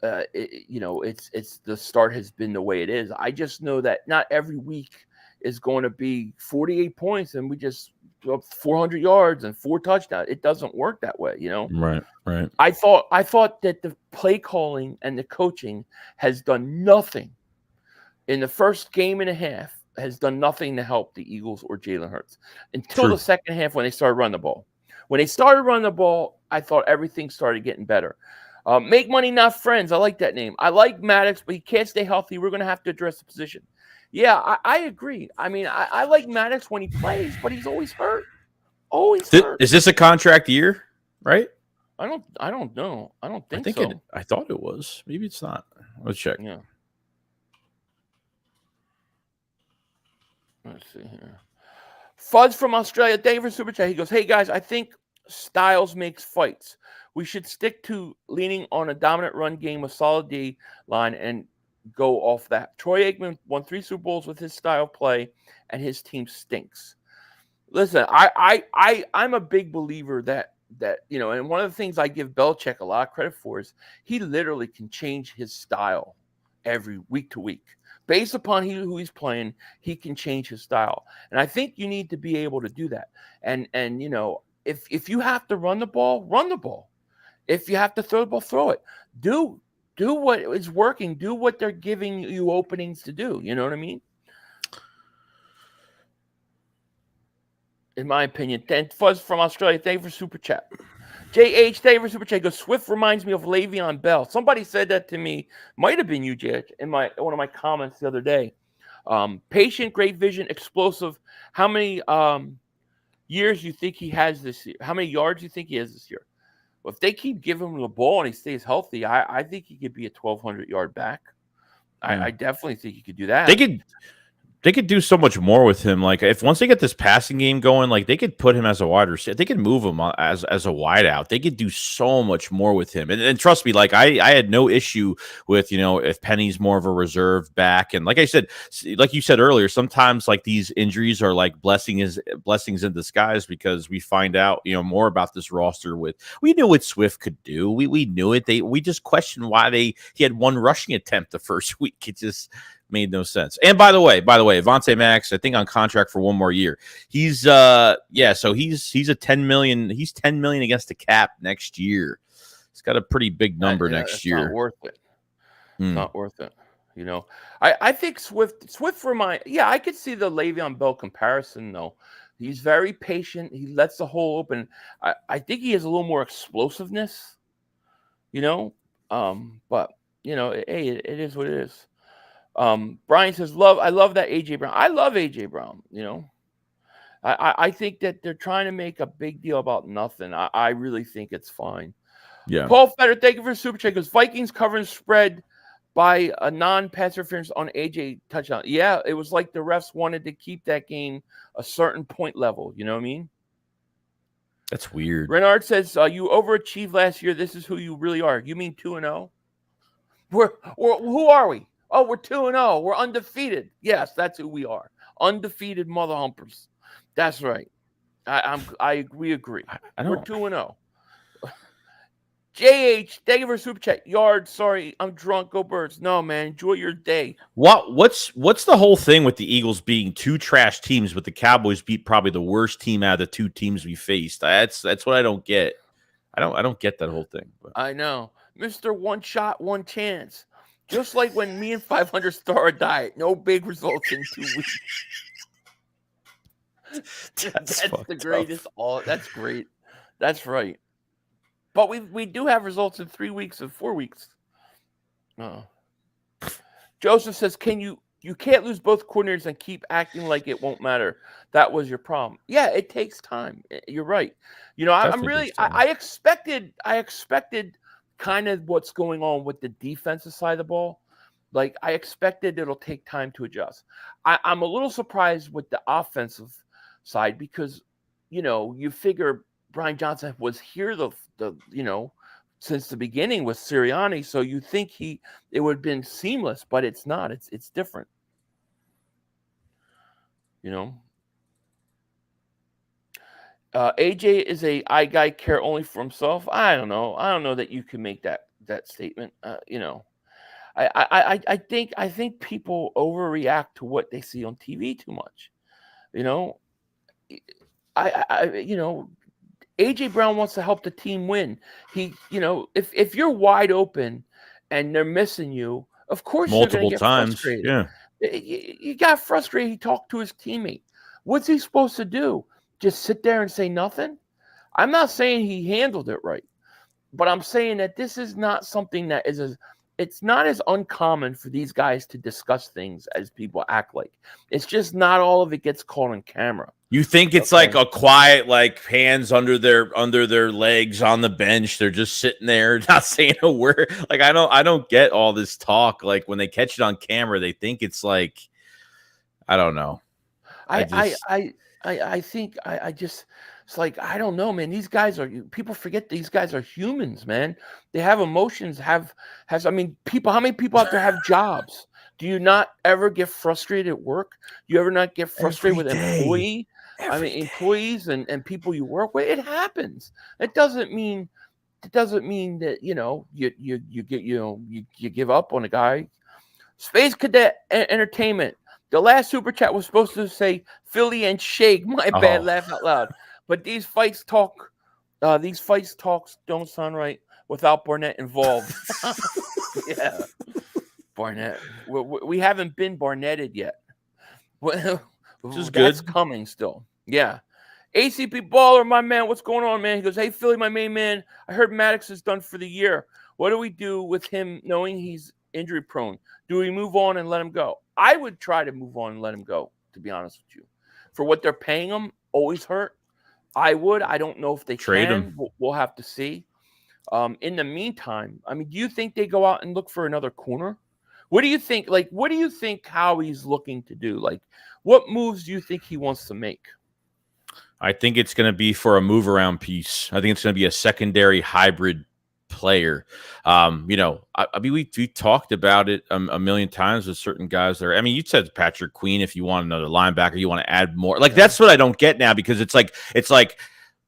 it's the start has been the way it is. I just know that not every week is going to be 48 points and we just up 400 yards and 4 touchdowns. It doesn't work that way, Right. I thought that the play calling and the coaching has done nothing in the first game and a half. Has done nothing to help the Eagles or Jalen Hurts until the second half when they started running the ball. When they started running the ball, I thought everything started getting better. Make money, not friends. I like that name. I like Maddox, but he can't stay healthy. We're going to have to address the position. Yeah, I agree. I mean, I like Maddox when he plays, but he's always hurt. Always hurt. Is this a contract year, right? I don't know. I don't think so. I thought it was. Maybe it's not. Let's check. Yeah. Let's see here. Fuzz from Australia. Thank you for Super Chat. He goes, hey, guys, I think styles makes fights. We should stick to leaning on a dominant run game, a solid D line, and go off that. Troy Aikman won 3 Super Bowls with his style of play, and his team stinks. Listen, I'm a big believer that and one of the things I give Belichick a lot of credit for is he literally can change his style every week to week. Based upon who he's playing, he can change his style. And I think you need to be able to do that. And if you have to run the ball, run the ball. If you have to throw the ball, throw it. Do what is working. Do what they're giving you openings to do. You know what I mean? In my opinion. Then Fuzz from Australia, thank you for Super Chat. JH, thank you for Super Chat. Goes, Swift reminds me of Le'Veon Bell. Somebody said that to me. Might have been you, JH, in one of my comments the other day. Patient, great vision, explosive. How many years you think he has this year? How many yards you think he has this year? Well, if they keep giving him the ball and he stays healthy, I think he could be a 1,200-yard back. I definitely think he could do that. They could do so much more with him. Like if once they get this passing game going, like they could put him as a wide receiver. They could move him as a wide out. They could do so much more with him. And trust me, like I had no issue with, if Penny's more of a reserve back. And like I said, like you said earlier, sometimes like these injuries are like blessings in disguise, because we find out, more about this roster. We knew what Swift could do. We knew it. We just questioned why he had one rushing attempt the first week. It just made no sense. And by the way, Avonte Max, I think on contract for one more year. He's so he's a 10 million. He's 10 million against the cap next year. He's got a pretty big number next year. Not worth it. Not worth it. I think Swift I could see the Le'Veon Bell comparison though. He's very patient. He lets the hole open. I think he has a little more explosiveness, but hey, it is what it is. Brian says, I love that AJ Brown. I love AJ Brown. I think that they're trying to make a big deal about nothing. I really think it's fine. Yeah. Paul Fetter, thank you for super chat. Goes Vikings covering spread by a non-pass interference on AJ touchdown. Yeah, it was like the refs wanted to keep that game a certain point level. You know what I memean? That's weird. Renard says, you overachieved last year. This is who you really are. You mean 2-0? Who are we? Oh, we're 2-0. We're undefeated. Yes, that's who we are. Undefeated mother humpers. That's right. We agree. We're 2-0. JH, thank you for super chat. Yard, sorry, I'm drunk. Go Birds. No, man, enjoy your day. What's the whole thing with the Eagles being two trash teams, but the Cowboys beat probably the worst team out of the two teams we faced? That's what I don't get. I don't get that whole thing. But. I know, Mr. One Shot, One Chance. Just like when me and 500 start a diet, no big results in 2 weeks. That's the greatest. That's great. That's right. But we do have results in 3 weeks and 4 weeks. Joseph says, you can't lose both coordinators and keep acting like it won't matter. That was your problem. Yeah, it takes time. You're right. I expected kind of what's going on with the defensive side of the ball. Like I expected it'll take time to adjust. I'm a little surprised with the offensive side because, you figure Brian Johnson was here since the beginning with Sirianni. So you think it would have been seamless, but it's not. It's different. AJ is I guy care only for himself. I don't know. I don't know that you can make that statement. I think people overreact to what they see on TV too much. AJ Brown wants to help the team win. If you're wide open and they're missing you, of course multiple you're going to get times. frustrated. Yeah, he got frustrated. He talked to his teammate. What's he supposed to do? Just sit there and say nothing? I'm not saying he handled it right, but I'm saying that this is not something that it's not as uncommon for these guys to discuss things as people act like. It's just not all of it gets caught on camera. You think it's like a quiet, like hands under their legs on the bench. They're just sitting there, not saying a word. Like I don't get all this talk. Like when they catch it on camera, they think it's like, I don't know. It's like, I don't know, man. These guys people forget these guys are humans, man. They have emotions. How many people out there have jobs? Do you not ever get frustrated at work? Do you ever not get frustrated with employees and people you work with? It happens. It doesn't mean that you give up on a guy. Space Cadet Entertainment. The last super chat was supposed to say Philly and Shake. My bad, laugh out loud. But these fights talks don't sound right without Barnett involved. Yeah, Barnett. We haven't been Barnetted yet. Which is good. That's coming still. Yeah. ACP Baller, my man. What's going on, man? He goes, hey, Philly, my main man. I heard Maddox is done for the year. What do we do with him knowing he's injury prone? Do we move on and let him go? I would try to move on and let him go, to be honest with you. For what they're paying him, always hurt. I would. I don't know if they trade can. him. We'll have to see. In the meantime, do you think they go out and look for another corner? What do you think? Like, what do you think Howie's looking to do? Like, what moves do you think he wants to make? I think it's going to be for a move around piece. I think it's going to be a secondary hybrid player. I mean, we talked about it a million times with certain guys there. I mean, you said Patrick Queen. If you want another linebacker, you want to add more. Like that's what I don't get now, because it's like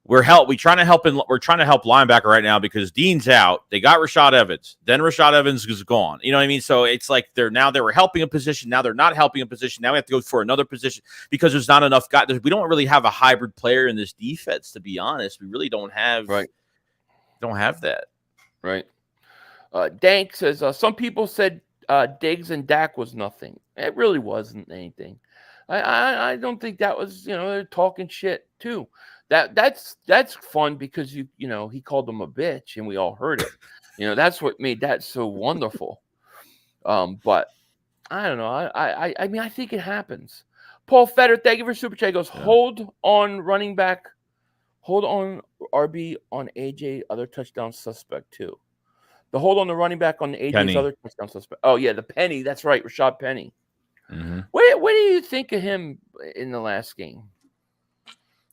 we're trying to help linebacker right now because Dean's out. They got Rashad Evans. Then Rashad Evans is gone. You know what I mean? So it's like they were helping a position. Now they're not helping a position. Now we have to go for another position because there's not enough guys. We don't really have a hybrid player in this defense, to be honest. We really don't have. Right. Don't have that. Right. Dank says some people said Diggs and Dak was nothing. It really wasn't anything. I don't think that was, they're talking shit too. That's fun because he called them a bitch and we all heard it. That's what made that so wonderful. But I don't know. I mean, I think it happens. Paul Fetter, thank you for super chat. He goes, hold on running back, hold on RB on AJ, other touchdown suspect too. The hold on the running back on the AJ's Penny. Other touchdown suspect. Oh yeah, the Penny. That's right, Rashad Penny. Mm-hmm. What do you think of him in the last game?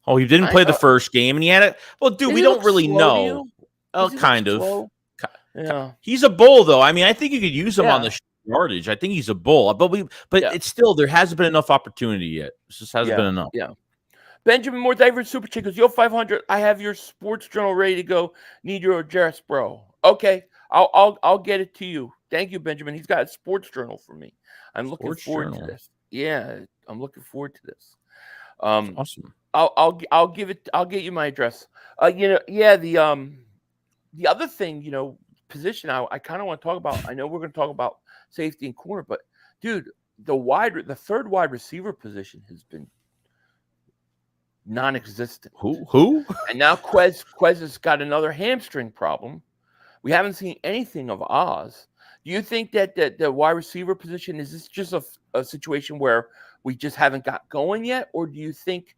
Oh, he didn't play the first game, and he had it. Well, dude, we don't really know. Oh, kind of. Slow? Yeah, he's a bull, though. I mean, I think you could use him on the yardage. I think he's a bull, but it's still there hasn't been enough opportunity yet. It just hasn't been enough. Yeah. Benjamin Moore, David Super Chick goes, yo, 500. I have your sports journal ready to go. Need your address, bro. Okay, I'll get it to you. Thank you, Benjamin. He's got a sports journal for me. I'm looking forward to this. Yeah, I'm looking forward to this. Awesome. I'll get you my address. The other thing, position I kind of want to talk about. I know we're going to talk about safety and corner, but dude, the third wide receiver position has been non-existent. Who? And now Quez has got another hamstring problem. We haven't seen anything of Oz. Do you think that the wide receiver position, is this just a situation where we just haven't got going yet, or do you think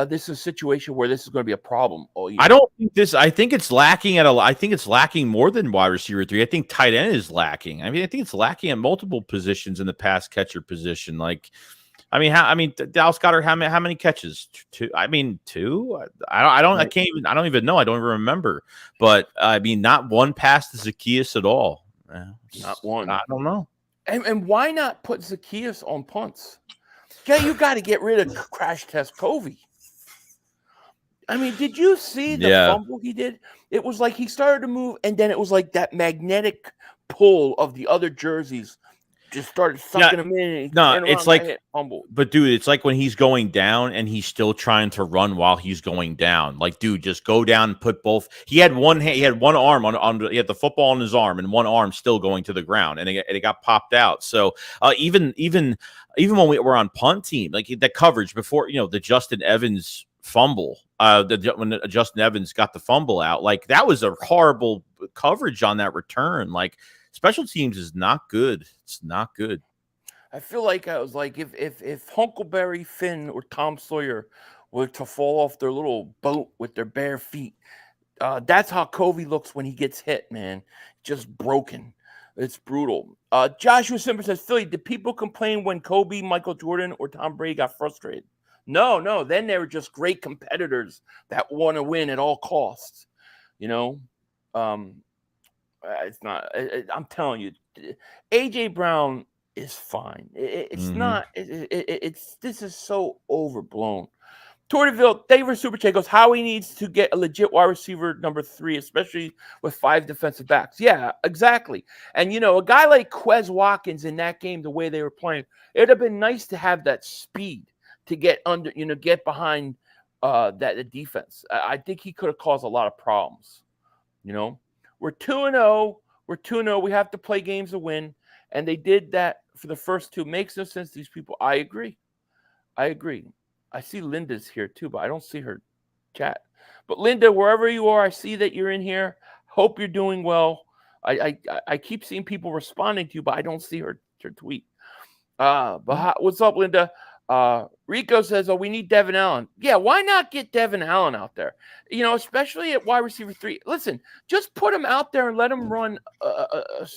this is a situation where this is going to be a problem all year? I don't think this. I think it's lacking I think it's lacking more than wide receiver 3. I think tight end is lacking. I mean, I think it's lacking at multiple positions in the pass catcher position. Like, Dallas Goedert, how many catches? 2. I mean, 2. I don't even know. I don't even remember. But I mean, not one pass to Zacchaeus at all. Not one. I don't know. And why not put Zacchaeus on punts? Yeah, you got to get rid of Crash Test Covey. I mean, did you see the fumble he did? It was like he started to move, and then it was like that magnetic pull of the other jerseys just started sucking him in. It's like fumble. But dude, it's like when he's going down and he's still trying to run while he's going down. Like, dude, just go down and put both. He had one hand, he had one arm he had the football on his arm and one arm still going to the ground, and it got popped out. So even when we were on punt team, like that coverage before, the Justin Evans fumble, when Justin Evans got the fumble out, like that was a horrible coverage on that return. Like, special teams is not good. It's not good. I feel like I was like, if Huckleberry Finn or Tom Sawyer were to fall off their little boat with their bare feet, that's how Covey looks when he gets hit, man. Just broken. It's brutal. Joshua Simper says, Philly, did people complain when Kobe, Michael Jordan, or Tom Brady got frustrated? No. Then they were just great competitors that want to win at all costs. It's not. I'm telling you, AJ Brown is fine. It's not. This is so overblown. Torteville, thank you for super chat. Goes, Howie needs to get a legit wide receiver number 3, especially with 5 defensive backs. Yeah, exactly. And a guy like Quez Watkins in that game, the way they were playing, it'd have been nice to have that speed to get under, get behind that defense. I think he could have caused a lot of problems. We're 2-0. We're 2-0. We have to play games to win. And they did that for the first 2. Makes no sense, these people. I agree. I see Linda's here too, but I don't see her chat. But Linda, wherever you are, I see that you're in here. Hope you're doing well. I keep seeing people responding to you, but I don't see her tweet. But what's up, Linda? Rico says, we need Devin Allen. Yeah, why not get Devin Allen out there? Especially at wide receiver 3. Listen, just put him out there and let him run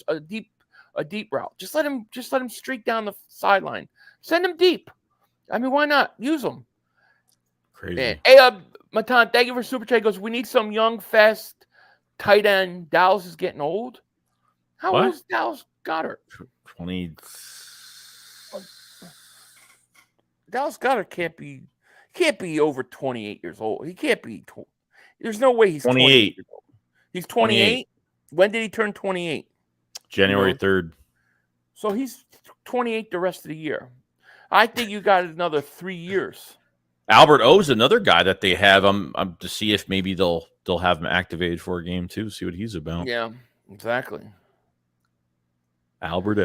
a deep a deep route. Just let him streak down the sideline. Send him deep. I mean, why not? Use him. Crazy. Man. Hey, Matan, thank you for super chat. He goes, we need some young, fast tight end. Dallas is getting old. How old is Dallas Goddard? 20. Dallas Goddard can't be over 28 years old. He can't be. There's no way he's 28 years old. He's 28. When did he turn 28? January 3rd. So he's 28 the rest of the year. I think you got another 3 years. Albert O's another guy that they have. I'm to see if maybe they'll have him activated for a game too. See what he's about. Yeah, exactly. Albert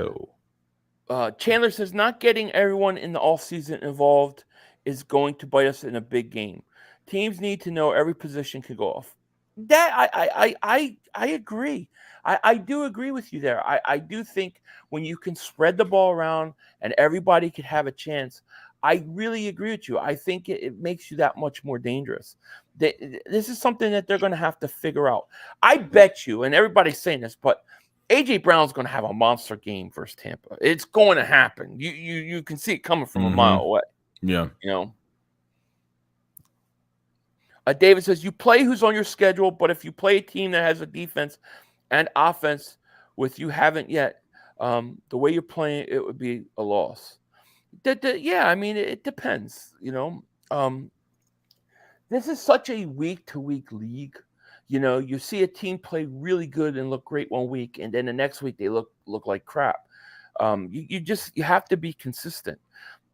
O. Chandler says not getting everyone in the offseason involved is going to bite us in a big game. Teams need to know every position can go off. That I agree. I do agree with you there. I do think when you can spread the ball around and everybody could have a chance, I really agree with you. I think it makes you that much more dangerous. This is something that they're going to have to figure out. I bet you, and everybody's saying this, but A.J. Brown's going to have a monster game versus Tampa. It's going to happen. You can see it coming from a mile away. Yeah. You know. David says, you play who's on your schedule, but if you play a team that has a defense and offense with you haven't yet, the way you're playing, it would be a loss. Yeah, I mean, it depends, you know. This is such a week-to-week league. You know, you see a team play really good and look great one week, and then the next week they look like crap. You have to be consistent.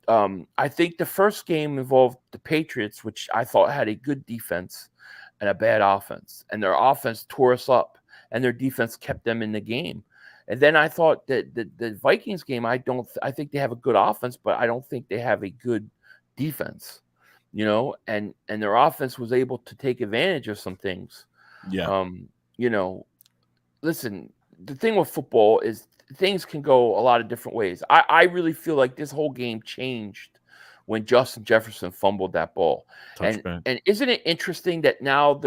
I think the first game involved the Patriots, which I thought had a good defense and a bad offense, and their offense tore us up, and their defense kept them in the game. And then I thought that the Vikings game, I think they have a good offense, but I don't think they have a good defense, you know, and their offense was able to take advantage of some things. Yeah. You know, listen, the thing with football is things can go a lot of different ways. I really feel like this whole game changed when Justin Jefferson fumbled that ball. And isn't it interesting that now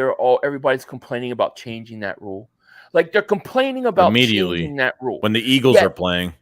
everybody's complaining about changing that rule? Like they're complaining about changing that rule when the Eagles are playing.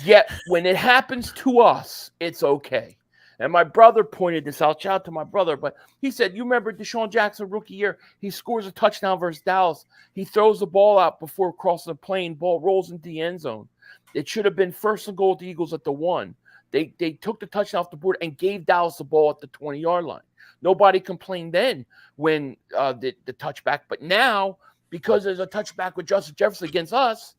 Yet when it happens to us, it's okay. And my brother pointed this out. Shout out to my brother. But he said, you remember Deshaun Jackson rookie year? He scores a touchdown versus Dallas. He throws the ball out before crossing the plane. Ball rolls into the end zone. It should have been first and goal at the Eagles at the 1. They took the touchdown off the board and gave Dallas the ball at the 20-yard line. Nobody complained then when the touchback. But now, because there's a touchback with Justin Jefferson against us,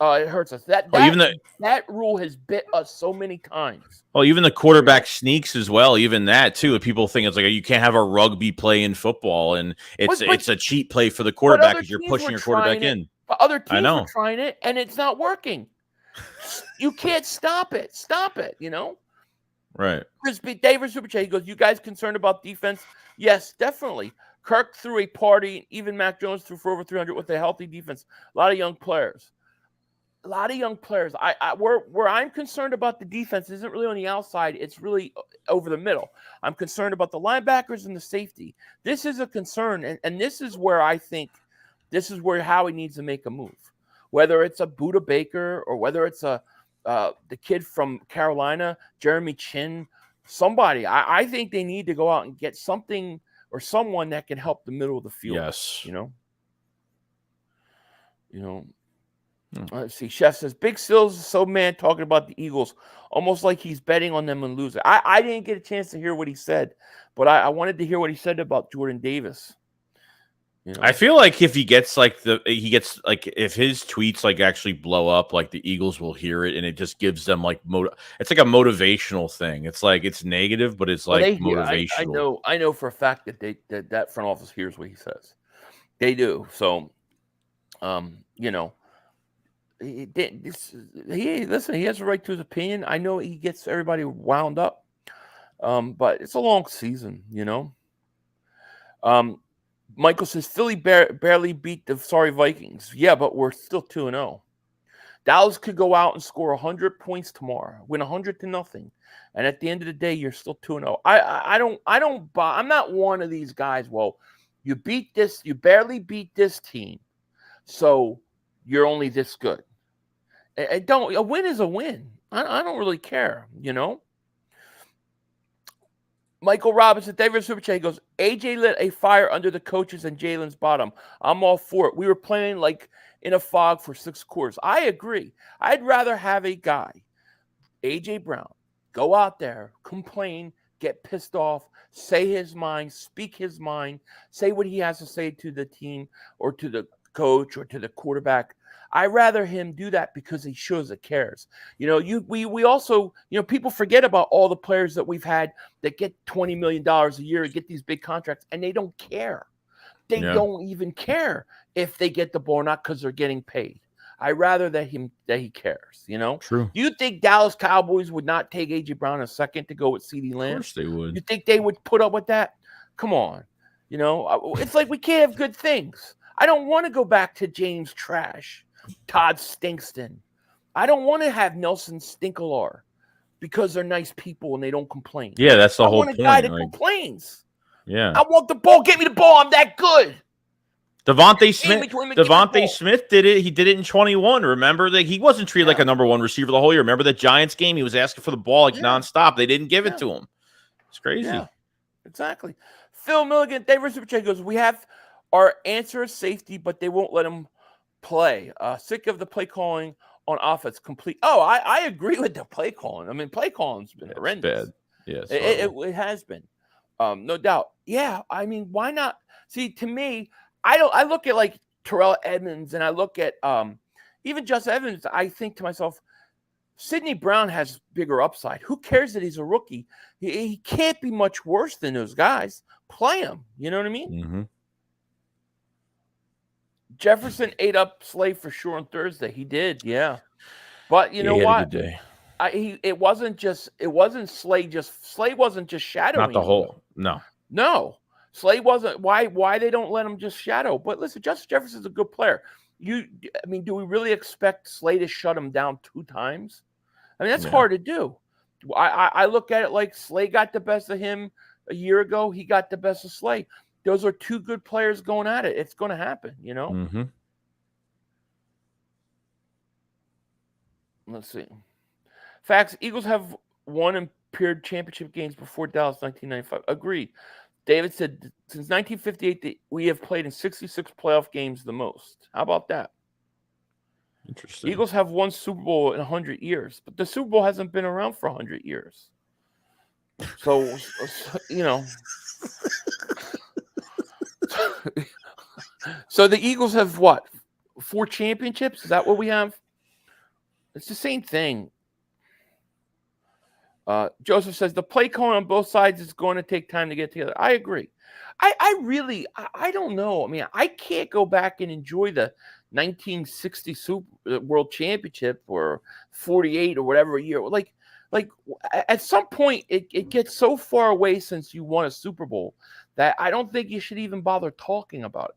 it hurts us. That rule has bit us so many times. Well, even the quarterback sneaks as well. Even that too. People think it's like you can't have a rugby play in football, and it's a cheat play for the quarterback because you're pushing your quarterback in. But other teams are trying it, and it's not working. You can't stop it. Stop it. You know. Right. David Super Chat, he goes, you guys concerned about defense? Yes, definitely. Kirk threw a party. Even Mac Jones threw for over 300 with a healthy defense. A lot of young players. Where I'm concerned about the defense isn't really on the outside. It's really over the middle. I'm concerned about the linebackers and the safety. This is a concern, and this is where I think Howie needs to make a move. Whether it's a Buda Baker or whether it's the kid from Carolina, Jeremy Chin, somebody. I think they need to go out and get something or someone that can help the middle of the field. Yes. You know. Let's see. Chef says, Big Sills is so mad talking about the Eagles, almost like he's betting on them and losing. I didn't get a chance to hear what he said, but I wanted to hear what he said about Jordan Davis. You know? I feel like if he gets if his tweets actually blow up, like the Eagles will hear it, and it just gives them it's like a motivational thing. It's like it's negative, but it's motivational. I know for a fact that that front office hears what he says. They do. So, you know. He has a right to his opinion. I know he gets everybody wound up, but it's a long season, you know. Michael says Philly barely beat the sorry Vikings. Yeah, but we're still 2-0. Dallas could go out and score 100 points tomorrow, win 100-0, and at the end of the day, you're still 2-0. I'm not one of these guys. Well, you barely beat this team, so you're only this good. A win is a win. I don't really care, you know. Michael Robinson, David Super Chat goes, AJ lit a fire under the coaches and Jalen's bottom. I'm all for it. We were playing like in a fog for 6 quarters. I agree. I'd rather have a guy, AJ Brown, go out there, complain, get pissed off, say his mind, speak his mind, say what he has to say to the team or to the coach or to the quarterback. I'd rather him do that because he shows it cares. You know, we also, you know, people forget about all the players that we've had that get $20 million a year and get these big contracts, and they don't care. They don't even care if they get the ball or not because they're getting paid. I'd rather that he cares, you know? True. Do you think Dallas Cowboys would not take A.J. Brown a second to go with CeeDee Lamb? Of course they would. You think they would put up with that? Come on. You know, it's like we can't have good things. I don't want to go back to James Trash, Todd Stinkston. I don't want to have Nelson Stinkelar because they're nice people and they don't complain. Yeah, that's the I whole want point. a guy that complains. Yeah. I want the ball. Get me the ball. I'm that good. Devontae Smith did it. He did it in 21. Remember that he wasn't treated like a number 1 receiver the whole year. Remember that Giants game? He was asking for the ball like nonstop. They didn't give it to him. It's crazy. Yeah, exactly. Phil Milligan, David Super Chat goes, we have our answer is safety, but they won't let him play. Sick of the play calling on offense. Complete. Oh, I agree with the play calling. I mean, play calling's been horrendous. Bad. Yeah, it has been. No doubt. Yeah, I mean, why not? See, to me, I look at like Terrell Edmonds and I look at even Justin Evans. I think to myself, Sidney Brown has bigger upside. Who cares that he's a rookie? He can't be much worse than those guys. Play him. You know what I mean? Mm-hmm. Jefferson ate up Slay for sure on Thursday. He did, yeah. But you know what? It wasn't Slay. Slay wasn't just shadowing. Not the whole. No. Slay wasn't. Why they don't let him just shadow? But listen, Justin Jefferson's a good player. Do we really expect Slay to shut him down 2 times? I mean, that's hard to do. I look at it like Slay got the best of him a year ago. He got the best of Slay. Those are 2 good players going at it. It's going to happen, you know? Mm-hmm. Let's see. Facts, Eagles have won and appeared championship games before Dallas 1995. Agreed. David said, since 1958, we have played in 66 playoff games the most. How about that? Interesting. Eagles have won Super Bowl in 100 years, but the Super Bowl hasn't been around for 100 years. So you know. So the Eagles have what? 4 championships? Is that what we have? It's the same thing. Joseph says the play calling on both sides is going to take time to get together. I agree. I don't know. I mean, I can't go back and enjoy the 1960 World Championship or 48 or whatever year. Like at some point, it gets so far away since you won a Super Bowl that I don't think you should even bother talking about it.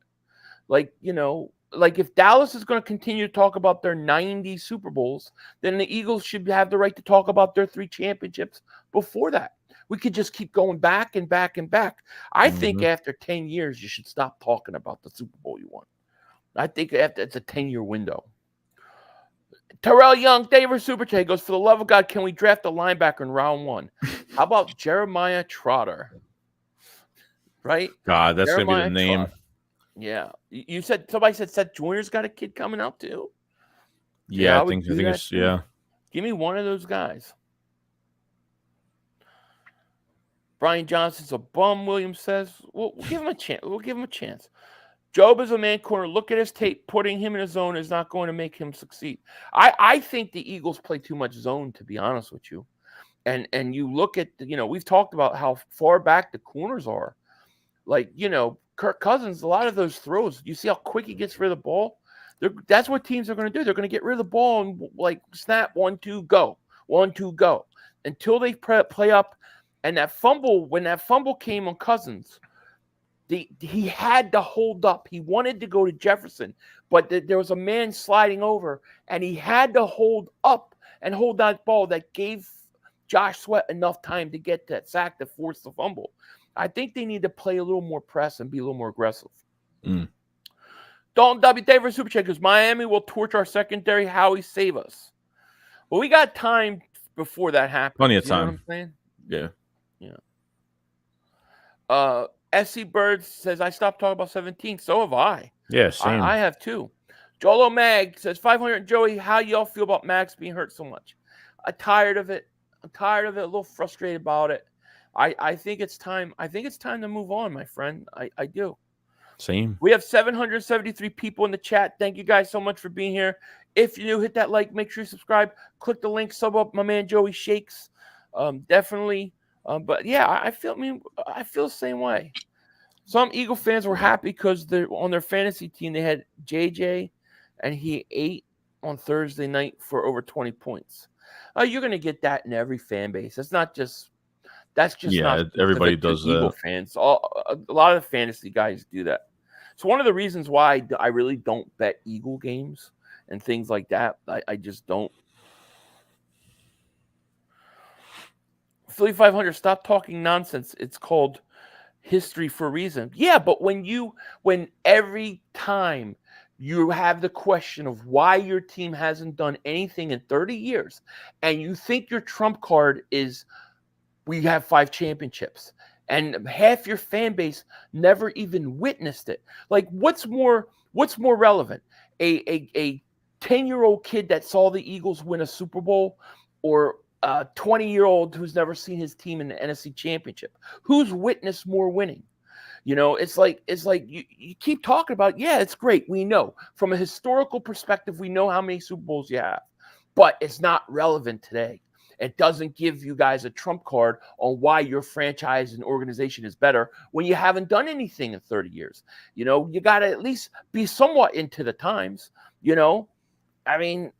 Like, you know, like if Dallas is going to continue to talk about their 90 Super Bowls, then the Eagles should have the right to talk about their 3 championships before that. We could just keep going back and back and back. I think after 10 years, you should stop talking about the Super Bowl you won. I think it's a 10-year window. Terrell Young, David Super Chat goes, for the love of God, can we draft a linebacker in round 1? How about Jeremiah Trotter? Right? God, that's going to be the name. Trotter. Yeah. You said, somebody said Seth Joyner's got a kid coming out too? Yeah, I think it's, yeah. Give me one of those guys. Brian Johnson's a bum, Williams says. We'll give him a chance. We'll give him a chance. Job is a man corner. Look at his tape. Putting him in a zone is not going to make him succeed. I think the Eagles play too much zone, to be honest with you. And you look at, you know, we've talked about how far back the corners are. Like, you know, Kirk Cousins, a lot of those throws, you see how quick he gets rid of the ball? That's what teams are going to do. They're going to get rid of the ball and, like, snap, 1, 2, go. 1, 2, go. Until they play up. And that fumble, when that fumble came on Cousins, he had to hold up. He wanted to go to Jefferson, but there was a man sliding over, and he had to hold up and hold that ball that gave Josh Sweat enough time to get that sack to force the fumble. I think they need to play a little more press and be a little more aggressive. Dalton W. Davis Super Chat goes, Miami will torch our secondary. Howie, save us. But we got time before that happens. Plenty of You know what time. I'm saying? Yeah. SC Bird says, I stopped talking about 17. So have I. Yeah, same. I have too. Joel Mag says, 500 Joey, how y'all feel about Max being hurt so much? I'm tired of it. A little frustrated about it. I think it's time. I think it's time to move on, my friend. I do. Same. We have 773 people in the chat. Thank you guys so much for being here. If you hit that like, make sure you subscribe. Click the link, sub up my man Joey Shakes. Definitely. But yeah, I feel the same way. Some Eagle fans were happy because they're on their fantasy team. They had JJ, and he ate on Thursday night for over 20 points. You're going to get that in every fan base. That's just not everybody specific to does Eagle that. fans. A lot of the fantasy guys do that. It's one of the reasons why I really don't bet Eagle games and things like that. I just don't. Philly 500, stop talking nonsense. It's called history for a reason. Yeah, but when every time you have the question of why your team hasn't done anything in 30 years, and you think your trump card is we have 5 championships, and half your fan base never even witnessed it. Like, what's more relevant? A 10-year-old kid that saw the Eagles win a Super Bowl, or a 20-year-old who's never seen his team in the NFC Championship? Who's witnessed more winning? You know, it's like you keep talking about, yeah, it's great. We know from a historical perspective, we know how many Super Bowls you have, but it's not relevant today. It doesn't give you guys a trump card on why your franchise and organization is better when you haven't done anything in 30 years. You know, you got to at least be somewhat into the times, you know. I mean,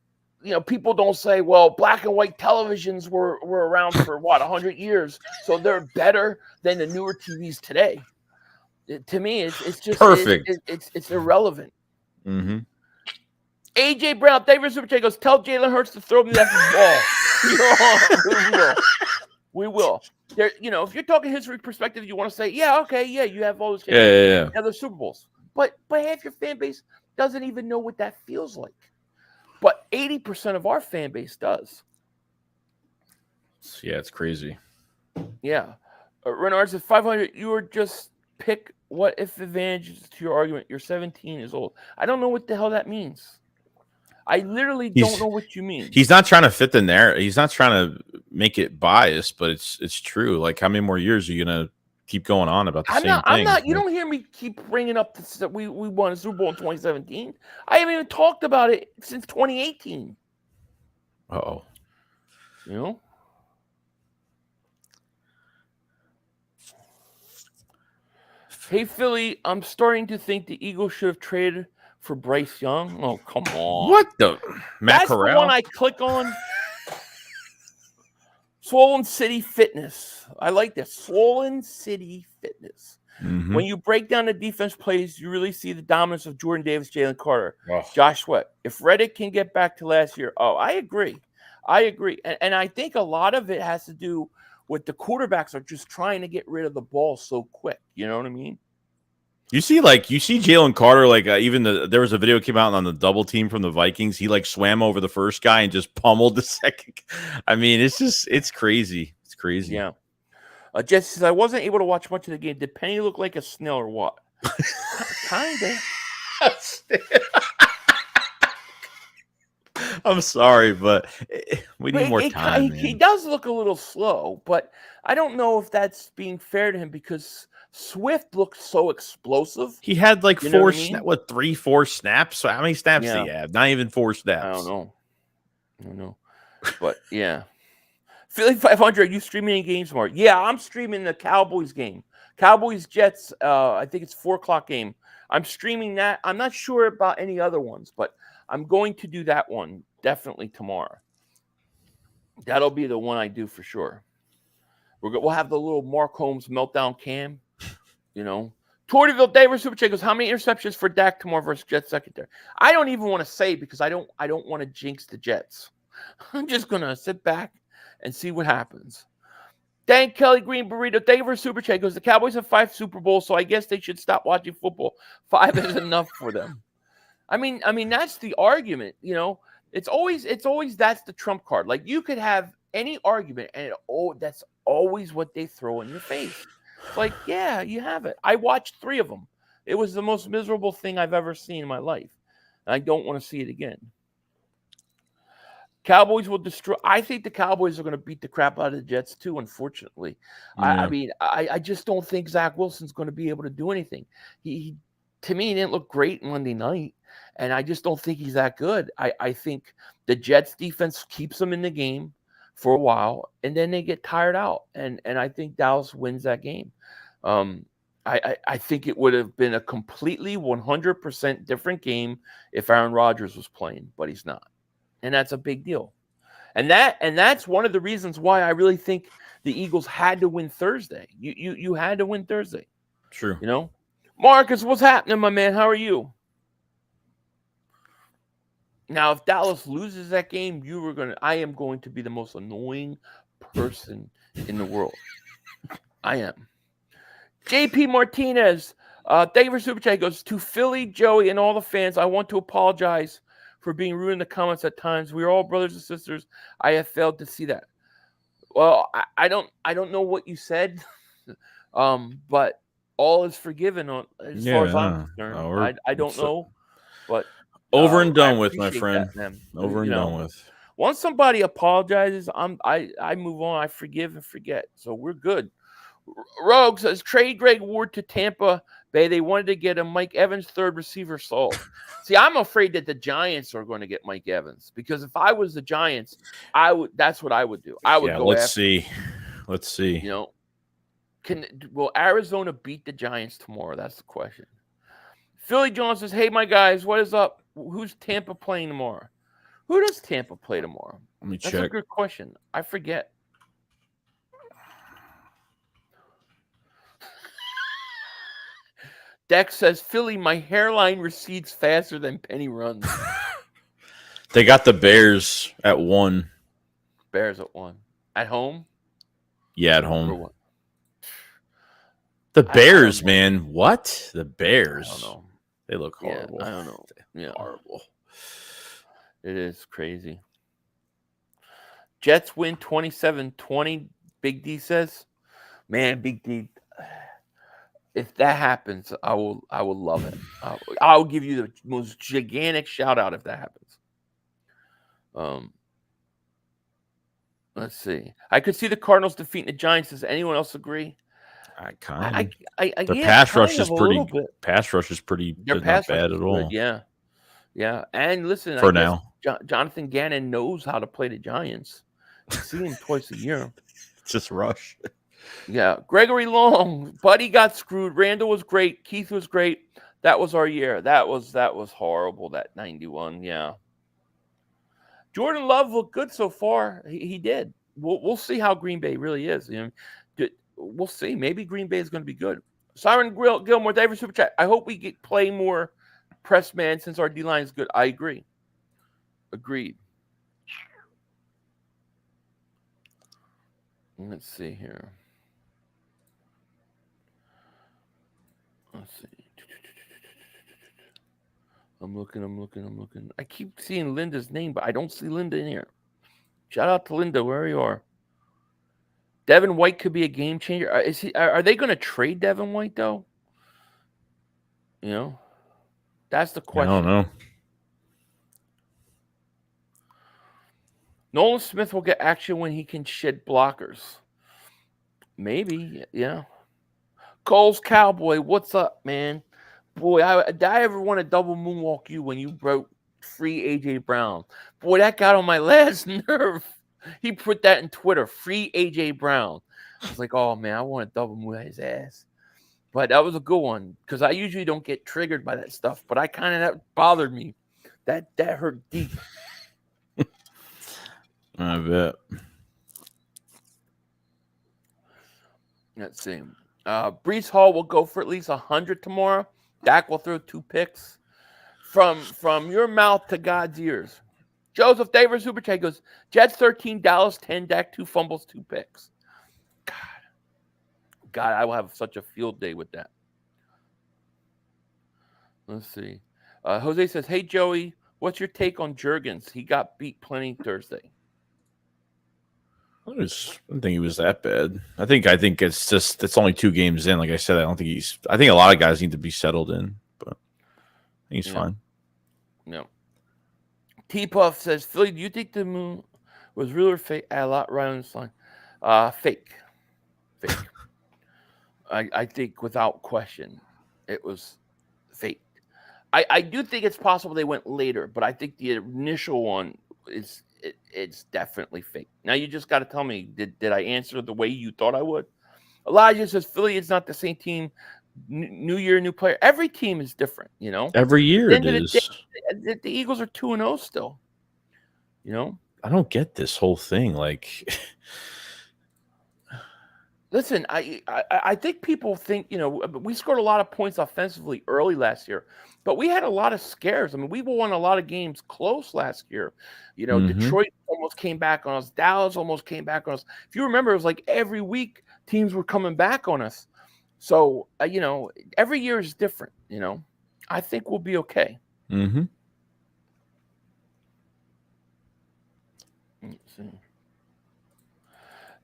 you know, people don't say, well, black and white televisions were around for 100 years, so they're better than the newer TVs today. To me, it's just perfect. It's irrelevant. Mm-hmm. AJ Brown, David Super Chat goes, tell Jalen Hurts to throw me that ball. We will. There, you know, if you're talking history perspective, you want to say, yeah, okay, yeah, you have all those other Super Bowls. But half your fan base doesn't even know what that feels like. But 80% of our fan base does. Yeah, it's crazy. Yeah. Renard says 500, you were just pick what if advantages to your argument. You're 17 years old. I don't know what the hell that means. I literally don't know what you mean. He's not trying to fit the narrative. He's not trying to make it biased, but it's true. Like, how many more years are you gonna keep going on about the same thing? I'm not. You don't hear me keep bringing up that we won a Super Bowl in 2017. I haven't even talked about it since 2018. Uh-oh. You know. Hey Philly, I'm starting to think the Eagles should have traded for Bryce Young. Oh, come on. What the? That's the one I click on. Swollen City Fitness. I like this. Swollen City Fitness. Mm-hmm. When you break down the defense plays, you really see the dominance of Jordan Davis, Jalen Carter, Oh. Josh Sweat. If Reddick can get back to last year, I agree. And I think a lot of it has to do with the quarterbacks are just trying to get rid of the ball so quick. You know what I mean? You see Jalen Carter, there was a video came out on the double team from the Vikings. He swam over the first guy and just pummeled the second. I mean, it's crazy. It's crazy. Yeah. Jesse says, I wasn't able to watch much of the game. Did Penny look like a snail or what? Kind of. I'm sorry, but we need more time. He does look a little slow, but I don't know if that's being fair to him because Swift looked so explosive. He had 4 snaps. So how many snaps did he have? Not even 4 snaps. I don't know. But yeah. Philly 500, are you streaming any games tomorrow? Yeah, I'm streaming the Cowboys game. Cowboys Jets, I think it's 4:00 game. I'm streaming that. I'm not sure about any other ones, but I'm going to do that one definitely tomorrow. That'll be the one I do for sure. We'll have the little Mark Holmes meltdown cam, you know. Tortyville David Super Chat goes, how many interceptions for Dak tomorrow versus Jets secondary? I don't even want to say because I don't want to jinx the Jets. I'm just gonna sit back and see what happens. Dan Kelly Green Burrito David Super Chat goes, the Cowboys have 5 Super Bowls, so I guess they should stop watching football. 5 is enough for them. I mean, that's the argument, you know. It's always that's the trump card. Like you could have any argument, and that's always what they throw in your face. It's like, yeah, you have it. I watched 3 of them. It was the most miserable thing I've ever seen in my life. And I don't want to see it again. Cowboys will destroy. I think the Cowboys are going to beat the crap out of the Jets too, unfortunately. Yeah. I mean, I just don't think Zach Wilson's going to be able to do anything. He to me, he didn't look great Monday night, and I just don't think he's that good. I think the Jets defense keeps them in the game for a while, and then they get tired out, and I think Dallas wins that game. I think it would have been a completely 100% different game if Aaron Rodgers was playing, but he's not. And that's a big deal. And that's one of the reasons why I really think the Eagles had to win Thursday. You had to win Thursday. True. You know? Marcus, what's happening, my man? How are you? Now, if Dallas loses that game, I am going to be the most annoying person in the world. I am. JP Martinez, thank you for Super Chat. He goes, to Philly, Joey, and all the fans, I want to apologize for being rude in the comments at times. We are all brothers and sisters. I have failed to see that. Well, I don't know what you said, but all is forgiven as far as I'm concerned. I don't know, but over and done with, my friend. Over and done with. Once somebody apologizes, I move on. I forgive and forget. So we're good. Rogue says, trade Greg Ward to Tampa Bay. They wanted to get a Mike Evans third receiver sold. See, I'm afraid that the Giants are going to get Mike Evans, because if I was the Giants, that's what I would do. I would go. Let's see. You know, will Arizona beat the Giants tomorrow? That's the question. Philly John says, hey, my guys, what is up? Who's Tampa playing tomorrow? Who does Tampa play tomorrow? Let me check. That's a good question. I forget. Dex says, Philly, my hairline recedes faster than Penny runs. They got the Bears at 1. Bears at 1. At home? Yeah, at home. The Bears, man. What? The Bears. I don't know. They look horrible. Yeah, I don't know. Yeah. Horrible. It is crazy. Jets win 27-20, Big D says. Man, Big D, if that happens, I will love it. I'll give you the most gigantic shout out if that happens. Let's see. I could see the Cardinals defeating the Giants. Does anyone else agree? I kind of. Their pass rush is pretty. Pass rush is pretty. Their not bad at all. Yeah, yeah. And listen, for now, Jonathan Gannon knows how to play the Giants. You see him twice a year. Just rush. Yeah, Gregory Long, Buddy got screwed. Randall was great. Keith was great. That was our year. That was horrible. That 91. Yeah. Jordan Love looked good so far. He did. We'll see how Green Bay really is. You know, we'll see. Maybe Green Bay is going to be good. Siren Gilmore, David Super Chat. I hope we play more press man since our D line is good. I agree. Agreed. Let's see here. Let's see. I'm looking. I keep seeing Linda's name, but I don't see Linda in here. Shout out to Linda, wherever you are. Devin White could be a game changer. Are they going to trade Devin White, though? You know? That's the question. I don't know. Nolan Smith will get action when he can shed blockers. Maybe, yeah. Cole's Cowboy, what's up, man? Boy, did I ever want to double moonwalk you when you broke free A.J. Brown? Boy, that got on my last nerve. He put that in Twitter, free A.J. Brown. I was like, oh, man, I want to double moon his ass. But that was a good one, because I usually don't get triggered by that stuff, but that bothered me. That hurt deep. I bet. Let's see. Brees Hall will go for at least 100 tomorrow. Dak will throw 2 picks. From your mouth to God's ears. Joseph Davis Super Chat goes, Jets 13, Dallas 10, Dak 2 fumbles, 2 picks. God, I will have such a field day with that. Let's see. Jose says, hey, Joey, What's your take on Jurgens? He got beat plenty Thursday. I don't think he was that bad. I think it's only 2 games in. Like I said, I think a lot of guys need to be settled in, but he's fine. No. T-Puff says, Philly, do you think the moon was real or fake? A lot right on this line. Fake. I think without question it was fake. I do think it's possible they went later, but I think the initial one it's definitely fake. Now you just got to tell me, did I answer the way you thought I would? Elijah says Philly is not the same team. New year, new player. Every team is different, you know. Every year it is. The Eagles are 2-0 still. You know. I don't get this whole thing. Like, listen, I think people think, you know, we scored a lot of points offensively early last year, but we had a lot of scares. I mean, we won a lot of games close last year. You know, Detroit almost came back on us. Dallas almost came back on us. If you remember, it was like every week teams were coming back on us. So, you know, every year is different, you know. I think we'll be okay. Mm-hmm. Let's see.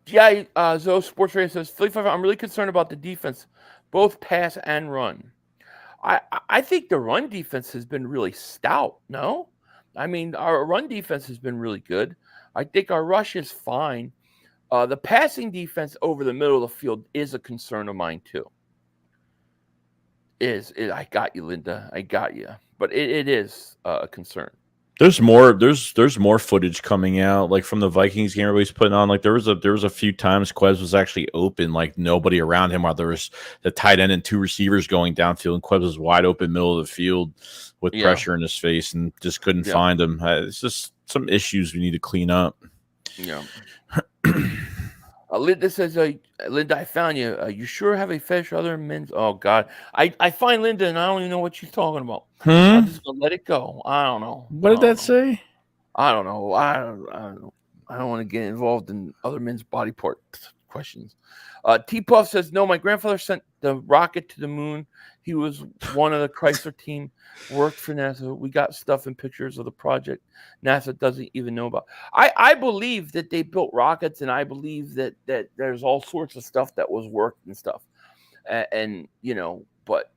GI Zoe Sports Radio says, Philly 5, I'm really concerned about the defense, both pass and run. I think the run defense has been really stout, no? I mean, our run defense has been really good. I think our rush is fine. The passing defense over the middle of the field is a concern of mine, too. I got you, Linda. I got you. But it is a concern. There's more footage coming out, like from the Vikings game everybody's putting on. Like there was a few times Quez was actually open, like nobody around him, while there was the tight end and 2 receivers going downfield, and Quez was wide open middle of the field with pressure in his face and just couldn't find him. It's just some issues we need to clean up. Yeah. Linda says, Linda, I found you. You sure have a fetish for other men's? Oh, God. I find Linda, and I don't even know what she's talking about. I'm just going to let it go. I don't know. What did that say? I don't know. I don't know. I don't want to get involved in other men's body part questions. T-Puff says, no, my grandfather sent the rocket to the moon. He was one of the Chrysler team, worked for NASA. We got stuff and pictures of the project NASA doesn't even know about. I believe that they built rockets, and I believe that there's all sorts of stuff that was worked and stuff. And you know, but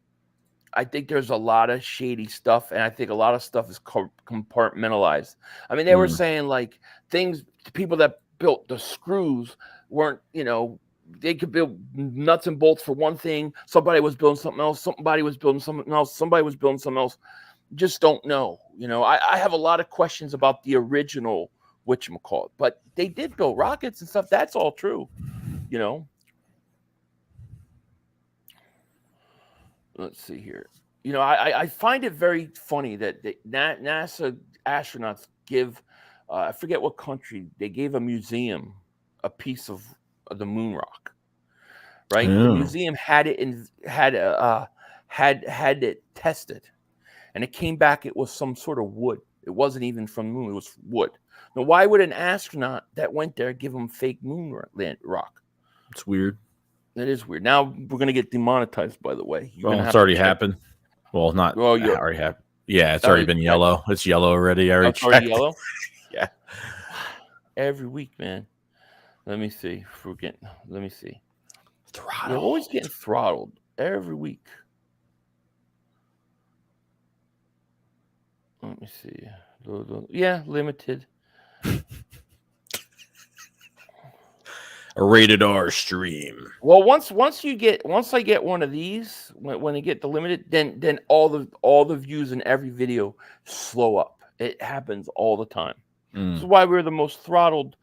I think there's a lot of shady stuff, and I think a lot of stuff is compartmentalized. I mean, they were saying like things, people that built the screws weren't, you know, they could build nuts and bolts for one thing. Somebody was building something else. Somebody was building something else. Somebody was building something else. Just don't know. You know, I have a lot of questions about the original whatchamacallit, but they did build rockets and stuff. That's all true, you know. Let's see here. You know, I find it very funny that NASA astronauts give, I forget what country, they gave a museum a piece of the moon rock, right? The museum had it had it tested, and it came back. It was some sort of wood. It wasn't even from the moon. It was wood. Now, why would an astronaut that went there give them fake moon rock? It's weird. It is weird. Now we're gonna get demonetized. By the way, it's already happened. Well, not. Well, it already happened. Yeah, it's already been yellow. It's yellow already. I already checked. Already yellow. Yeah. Every week, man. Let me see. Let me see. Throttled. We're always getting throttled every week. Let me see. Yeah, limited. A rated R stream. Well, once I get one of these, when I get the limited, then all the views in every video slow up. It happens all the time. This is why we're the most throttled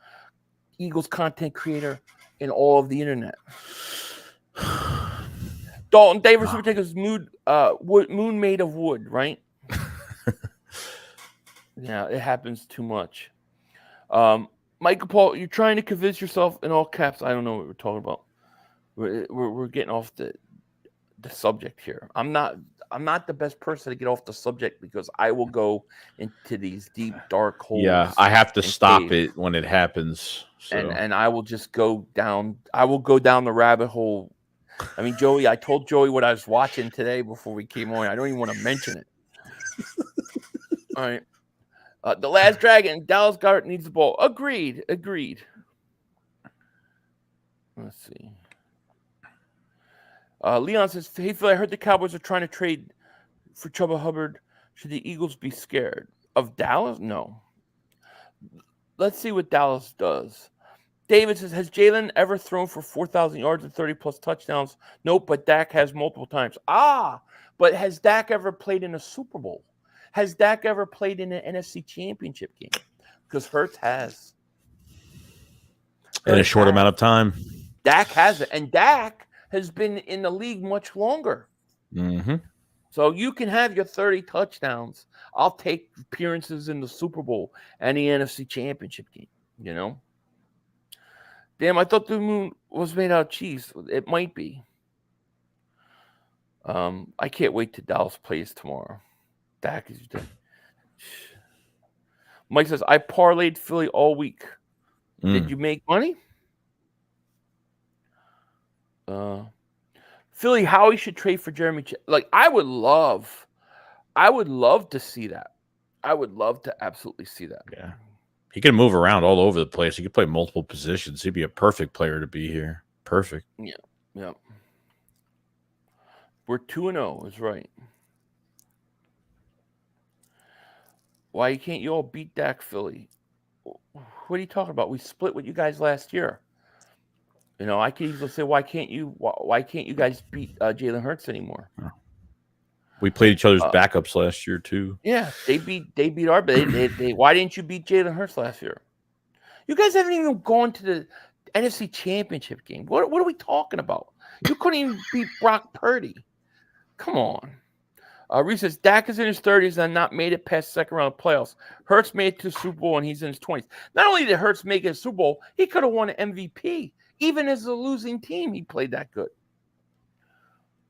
Eagles content creator in all of the internet. Dalton Davis would take his moon made of wood, right? Yeah, it happens too much. Michael Paul, you're trying to convince yourself in all caps. I don't know what we're talking about. We're getting off the subject here. I'm not the best person to get off the subject because I will go into these deep dark holes. Yeah, I have to stop it when it happens. So. And I will just go down. I will go down the rabbit hole. I mean, Joey, I told Joey what I was watching today before we came on. I don't even want to mention it. All right. The last dragon, Dallas Goedert needs the ball. Agreed. Let's see. Leon says, hey, Phil, I heard the Cowboys are trying to trade for Chuba Hubbard. Should the Eagles be scared of Dallas? No. Let's see what Dallas does. David says, has Jalen ever thrown for 4,000 yards and 30-plus touchdowns? Nope, but Dak has multiple times. But has Dak ever played in a Super Bowl? Has Dak ever played in an NFC Championship game? Because Hurts has. In a short amount of time. Dak has it. And Dak has been in the league much longer. Mm-hmm. So you can have your 30 touchdowns. I'll take appearances in the Super Bowl and the NFC Championship game, you know? Damn, I thought the moon was made out of cheese. It might be. I can't wait till Dallas plays tomorrow. Dak is dead. Mike says, I parlayed Philly all week. Did you make money? Philly, Howie should trade for Jeremy. Like, I would love to see that. I would love to absolutely see that. Yeah. He can move around all over the place. He could play multiple positions. He'd be a perfect player to be here. Perfect. Yeah. We're 2-0 is right. Why can't you all beat Dak, Philly? What are you talking about? We split with you guys last year. You know, I can easily say, why can't you guys beat Jalen Hurts anymore? We played each other's backups last year too. Yeah, they beat our. They why didn't you beat Jalen Hurts last year? You guys haven't even gone to the NFC Championship game. What are we talking about? You couldn't even beat Brock Purdy. Come on. Reese says, Dak is in his 30s and not made it past second round of playoffs. Hurts made it to Super Bowl and he's in his 20s. Not only did Hurts make it to Super Bowl, he could have won an MVP. Even as a losing team, he played that good.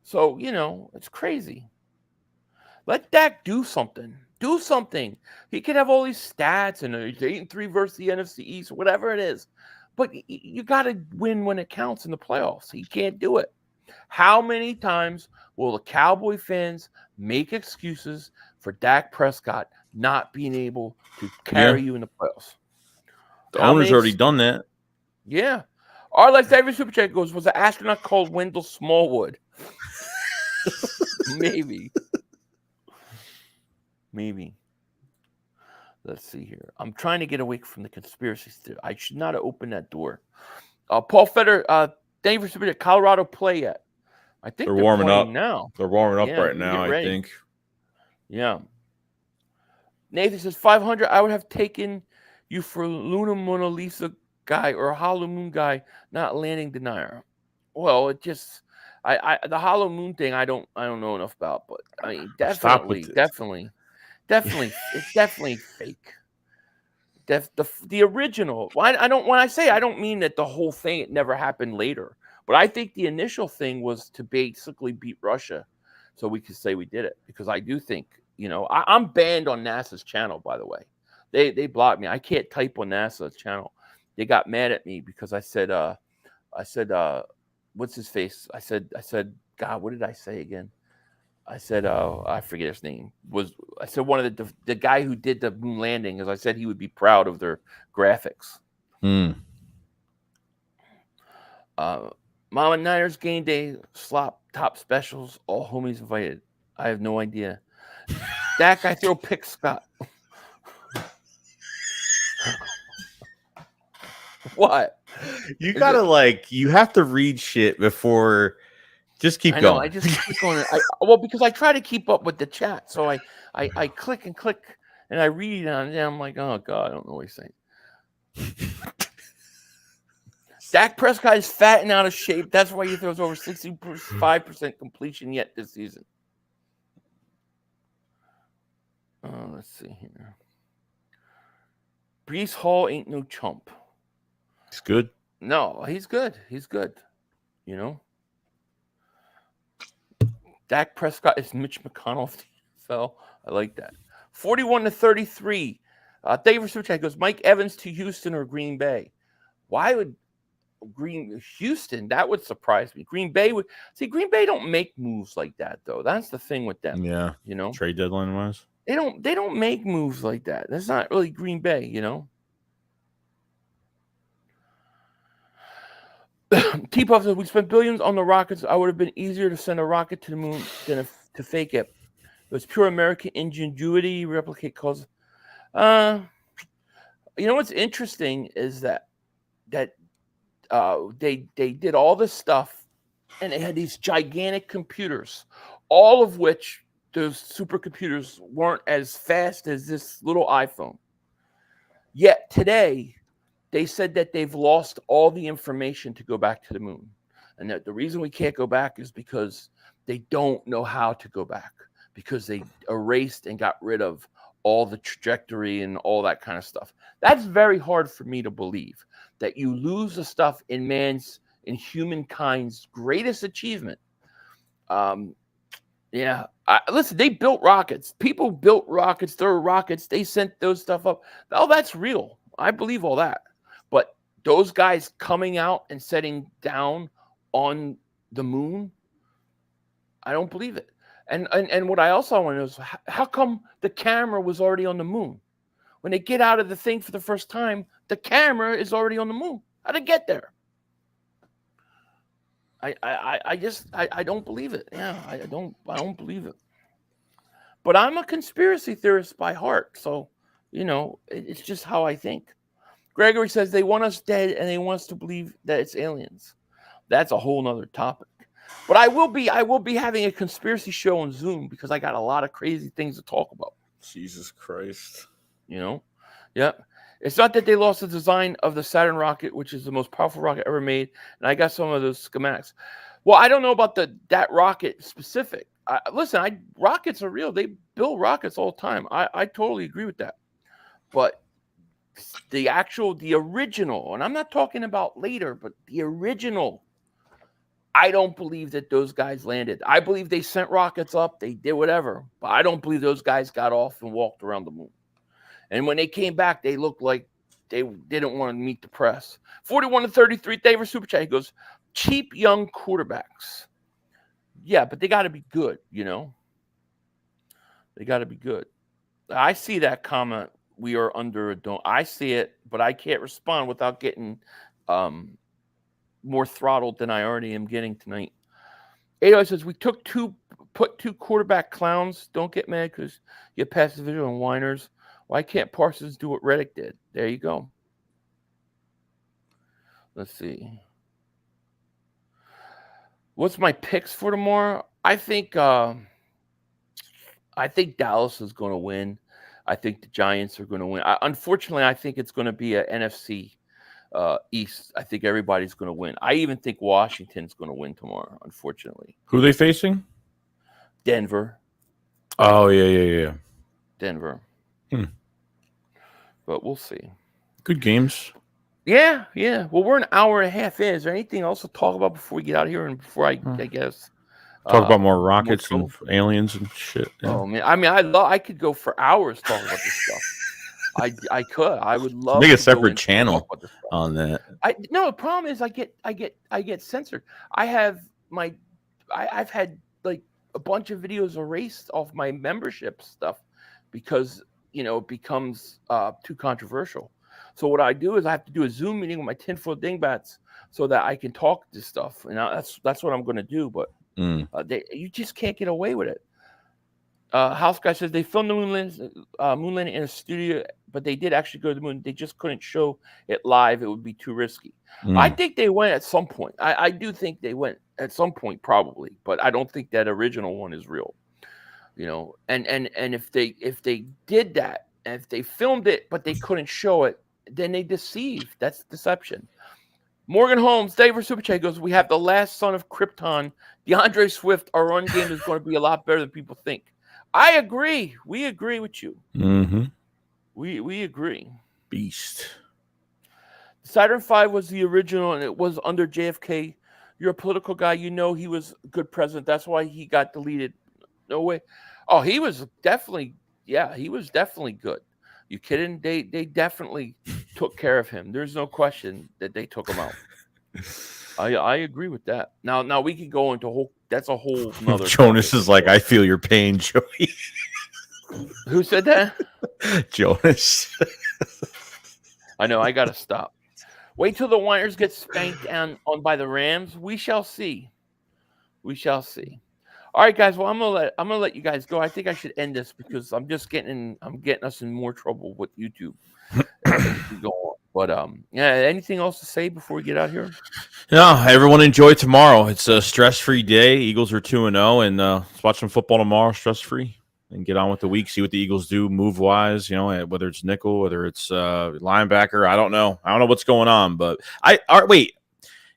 So, you know, it's crazy. Let Dak do something. Do something. He could have all these stats and he's 8-3 versus the NFC East, whatever it is. But you got to win when it counts in the playoffs. He can't do it. How many times will the Cowboy fans make excuses for Dak Prescott not being able to carry you in the playoffs? The owner's already done that. Yeah. Our Lex David Super Chat goes, was an astronaut called Wendell Smallwood? Maybe. Let's see here. I'm trying to get away from the conspiracy theory. I should not have opened that door. Paul Feder, thank you for Super Chat. Colorado play yet? I think they're warming up now. They're warming up right now, I think. Yeah. Nathan says 500. I would have taken you for Luna Mona Lisa guy or a Hollow Moon guy, not landing denier. Well, it just the Hollow Moon thing I don't know enough about, but I mean definitely it's definitely fake. The original. When I say I don't mean that the whole thing it never happened later, but I think the initial thing was to basically beat Russia, so we could say we did it. Because I do think, you know, I'm banned on NASA's channel. By the way, they blocked me. I can't type on NASA's channel. They got mad at me because I said, what's his face? I said, God, what did I say again? I said, I forget his name. I said one of the guy who did the moon landing, as I said he would be proud of their graphics. Mama Niners game day slop top specials. All homies invited. I have no idea. Dak, I throw pick Scott. What? You gotta you have to read shit before. Just keep going. I just keep going. Well, because I try to keep up with the chat, so I click and click and I read on it, and I'm like, oh God, I don't know what he's saying. Dak Prescott is fat and out of shape. That's why he throws over 65% completion yet this season. Let's see here. Breece Hall ain't no chump. He's good. No, he's good. He's good. You know? Dak Prescott is Mitch McConnell. So I like that. 41-33. David Suchak goes, Mike Evans to Houston or Green Bay? Why would Houston? That would surprise me. Green Bay don't make moves like that, though. That's the thing with them. Yeah. You know? Trade deadline wise. They don't make moves like that. That's not really Green Bay, you know. T-Puff says, we spent billions on the rockets. I would have been easier to send a rocket to the moon than to fake it. It was pure American ingenuity. Replicate cause. You know what's interesting is that they did all this stuff, and they had these gigantic computers, all of which those supercomputers weren't as fast as this little iPhone. Yet today, they said that they've lost all the information to go back to the moon. And that the reason we can't go back is because they don't know how to go back, because they erased and got rid of all the trajectory and all that kind of stuff. That's very hard for me to believe, that you lose the stuff in humankind's greatest achievement. Listen, they built rockets. People built rockets. There were rockets. They sent those stuff up. Oh, that's real. I believe all that. But those guys coming out and setting down on the moon, I don't believe it. And what I also want to know is, how come the camera was already on the moon? When they get out of the thing for the first time, the camera is already on the moon. How did it get there? I don't believe it. Yeah, I don't believe it. But I'm a conspiracy theorist by heart, so you know, it's just how I think. Gregory says they want us dead and they want us to believe that it's aliens. That's a whole nother topic. But I will be having a conspiracy show on Zoom because I got a lot of crazy things to talk about. Jesus Christ. You know? Yeah. It's not that they lost the design of the Saturn rocket, which is the most powerful rocket ever made. And I got some of those schematics. Well, I don't know about that rocket specific. Listen, rockets are real. They build rockets all the time. I totally agree with that. But the original, and I'm not talking about later, but the original, I don't believe that those guys landed. I believe they sent rockets up. They did whatever. But I don't believe those guys got off and walked around the moon. And when they came back, they looked like they didn't want to meet the press. 41-33, David Super Chat. He goes, cheap young quarterbacks. Yeah, but they got to be good, you know? They got to be good. I see that comment. We are under a dome. I see it, but I can't respond without getting more throttled than I already am getting tonight. Ado says, put two quarterback clowns. Don't get mad because you pass the visual and whiners. Why can't Parsons do what Reddick did? There you go. Let's see. What's my picks for tomorrow? I think Dallas is going to win. I think the Giants are going to win. Unfortunately, I think it's going to be a NFC East. I think everybody's going to win. I even think Washington's going to win tomorrow, unfortunately. Who are they facing? Denver. Oh, yeah. Denver. But we'll see. Good games. Yeah. Well, we're an hour and a half in. Is there anything else to talk about before we get out of here and before I guess... Talk about more rockets and aliens and shit. Yeah. Oh man, I mean, I could go for hours talking about this stuff. I could. I would love make a to separate channel on that. No, the problem is I get censored. I've had like a bunch of videos erased off my membership stuff because it becomes too controversial. So what I do is I have to do a Zoom meeting with my tinfoil dingbats so that I can talk this stuff, and that's what I'm going to do. But you just can't get away with it. House Guy says they filmed the moon landing in a studio, but they did actually go to the moon. They just couldn't show it live. It would be too risky. I think they went at some point. I do think they went at some point, probably, but I don't think that original one is real. And if they did that, and if they filmed it but they couldn't show it, then they deceived. That's deception. Morgan Holmes, David Super Chat goes, we have the last son of Krypton, DeAndre Swift. Our run game is going to be a lot better than people think. I agree. We agree with you. Mm-hmm. We agree. Beast. Saturn V was the original, and it was under JFK. You're a political guy. He was a good president. That's why he got deleted. No way. Oh, he was definitely good. You kidding? They definitely took care of him. There's no question that they took him out. I agree with that. Now we can go into that's a whole nother Jonas topic. is like, I feel your pain, Joey. Who said that? Jonas. I know. I gotta stop. Wait till the Niners get spanked on by the Rams. We shall see. We shall see. All right, guys. Well, I'm gonna let you guys go. I think I should end this because I'm getting us in more trouble with YouTube. As we go on. But yeah. Anything else to say before we get out here? No, everyone enjoy tomorrow. It's a stress-free day. Eagles are 2-0, and let's watch some football tomorrow, stress-free, and get on with the week. See what the Eagles do move-wise. You know, whether it's nickel, whether it's linebacker. I don't know. I don't know what's going on. But wait.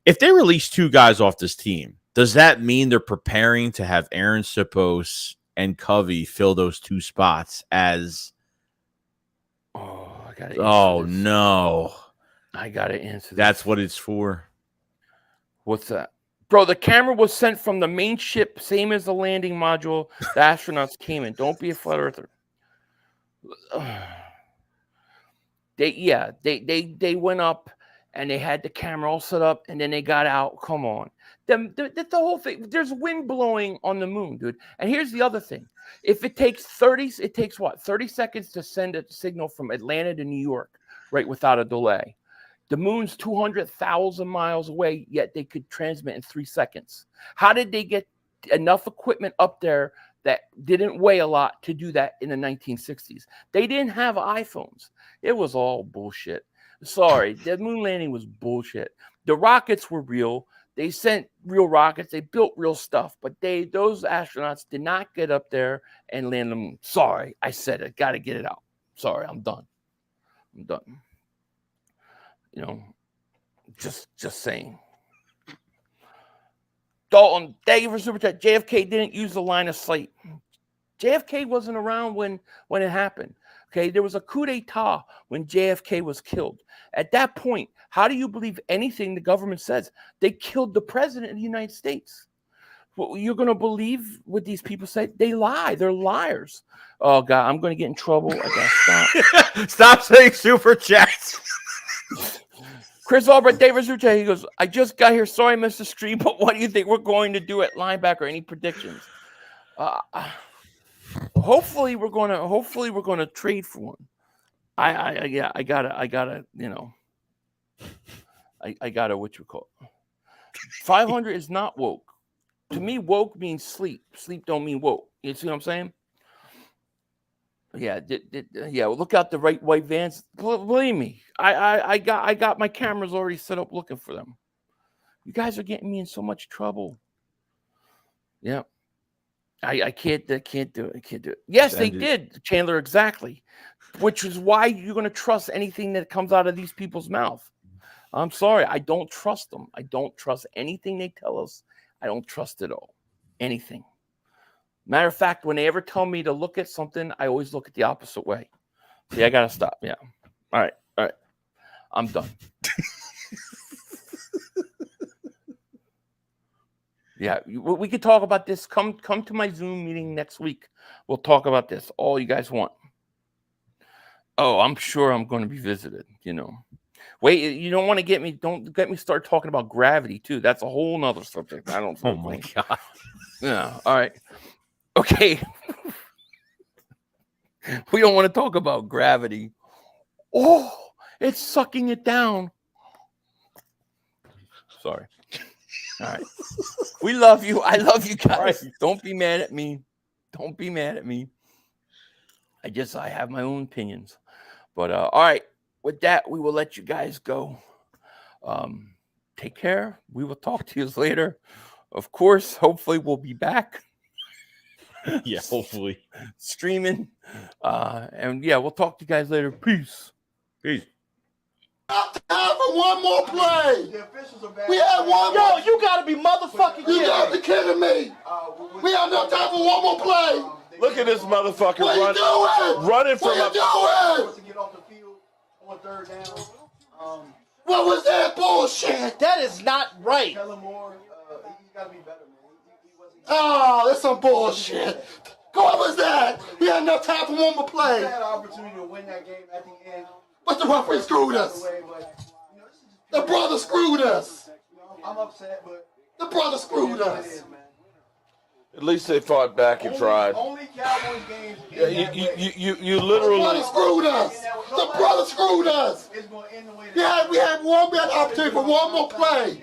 If they release 2 guys off this team, does that mean they're preparing to have Aaron Sipos and Covey fill those 2 spots as? Oh, I gotta. Oh no! I gotta answer. That's what it's for. What's that? Bro, the camera was sent from the main ship, same as the landing module the astronauts came in. Don't be a flat earther. They went up and they had the camera all set up and then they got out. Come on. The whole thing. There's wind blowing on the moon, dude. And here's the other thing. If it takes 30 seconds to send a signal from Atlanta to New York, right, without a delay. The moon's 200,000 miles away, yet they could transmit in 3 seconds. How did they get enough equipment up there that didn't weigh a lot to do that in the 1960s? They didn't have iPhones. It was all bullshit. Sorry, the moon landing was bullshit. The rockets were real. They sent real rockets. They built real stuff. But those astronauts did not get up there and land the moon. Sorry, I said it. Got to get it out. Sorry, I'm done. You know, just saying. Dalton, thank you for super chat. JFK didn't use the line of sight. JFK wasn't around when it happened. Okay, there was a coup d'etat when JFK was killed. At that point, how do you believe anything the government says? They killed the president of the United States. Well, you're going to believe what these people say? They lie. They're liars. Oh, God, I'm going to get in trouble. I got to stop. Stop saying super chats. Chris Albrecht, David Zucha, he goes, I just got here. Sorry I missed the stream, but what do you think we're going to do at linebacker? Any predictions? Hopefully we're going to trade for one. I gotta, you know, I gotta, what you call it. 500 is not woke. To me, woke means sleep. Sleep don't mean woke. You see what I'm saying? Yeah, well, look out the right white vans. Believe me, I got my cameras already set up looking for them. You guys are getting me in so much trouble. Yeah. I can't do it. Yes, they did, Chandler, exactly. Which is why you're going to trust anything that comes out of these people's mouth. I'm sorry. I don't trust them. I don't trust anything they tell us. I don't trust it all. Anything. Matter of fact, when they ever tell me to look at something, I always look at the opposite way. See, I got to stop. Yeah. All right. I'm done. Yeah, we could talk about this. Come to my Zoom meeting next week. We'll talk about this. All you guys want. Oh, I'm sure I'm going to be visited, you know. Wait, you don't want to don't get me start talking about gravity, too. That's a whole nother subject. I don't Oh, my God. Yeah, all right. Okay. We don't want to talk about gravity. Oh, it's sucking it down. Sorry. All right. We love you. I love you guys. Don't be mad at me. Don't be mad at me. I have my own opinions. But all right. With that, we will let you guys go. Take care. We will talk to you later. Of course, hopefully we'll be back. Yeah, hopefully. Streaming. And yeah, we'll talk to you guys later. Peace. Time for one more play. The officials are back. We had one Yo, more. you gotta be motherfucking You kidding gotta me. be kidding me. We have no time for one more play. Look at this motherfucker What are you doing? running from What a. are you doing? To get off the field on third down. What was that bullshit? That is not right. Kellen Moore, he's got to be better, man. He wasn't. Oh, that's some bullshit. What was that? We had enough time for one more He play. had an opportunity to win that game at the end. But the referee screwed us. Way, but, you know, this is just The brother screwed us. I'm upset, but The brother screwed it is what it us. is, man. At least they fought back and tried. Only Cowboys games. Yeah, you The literally. brother screwed us. The brother screwed us. It's going to end the way We had one opportunity for one more play.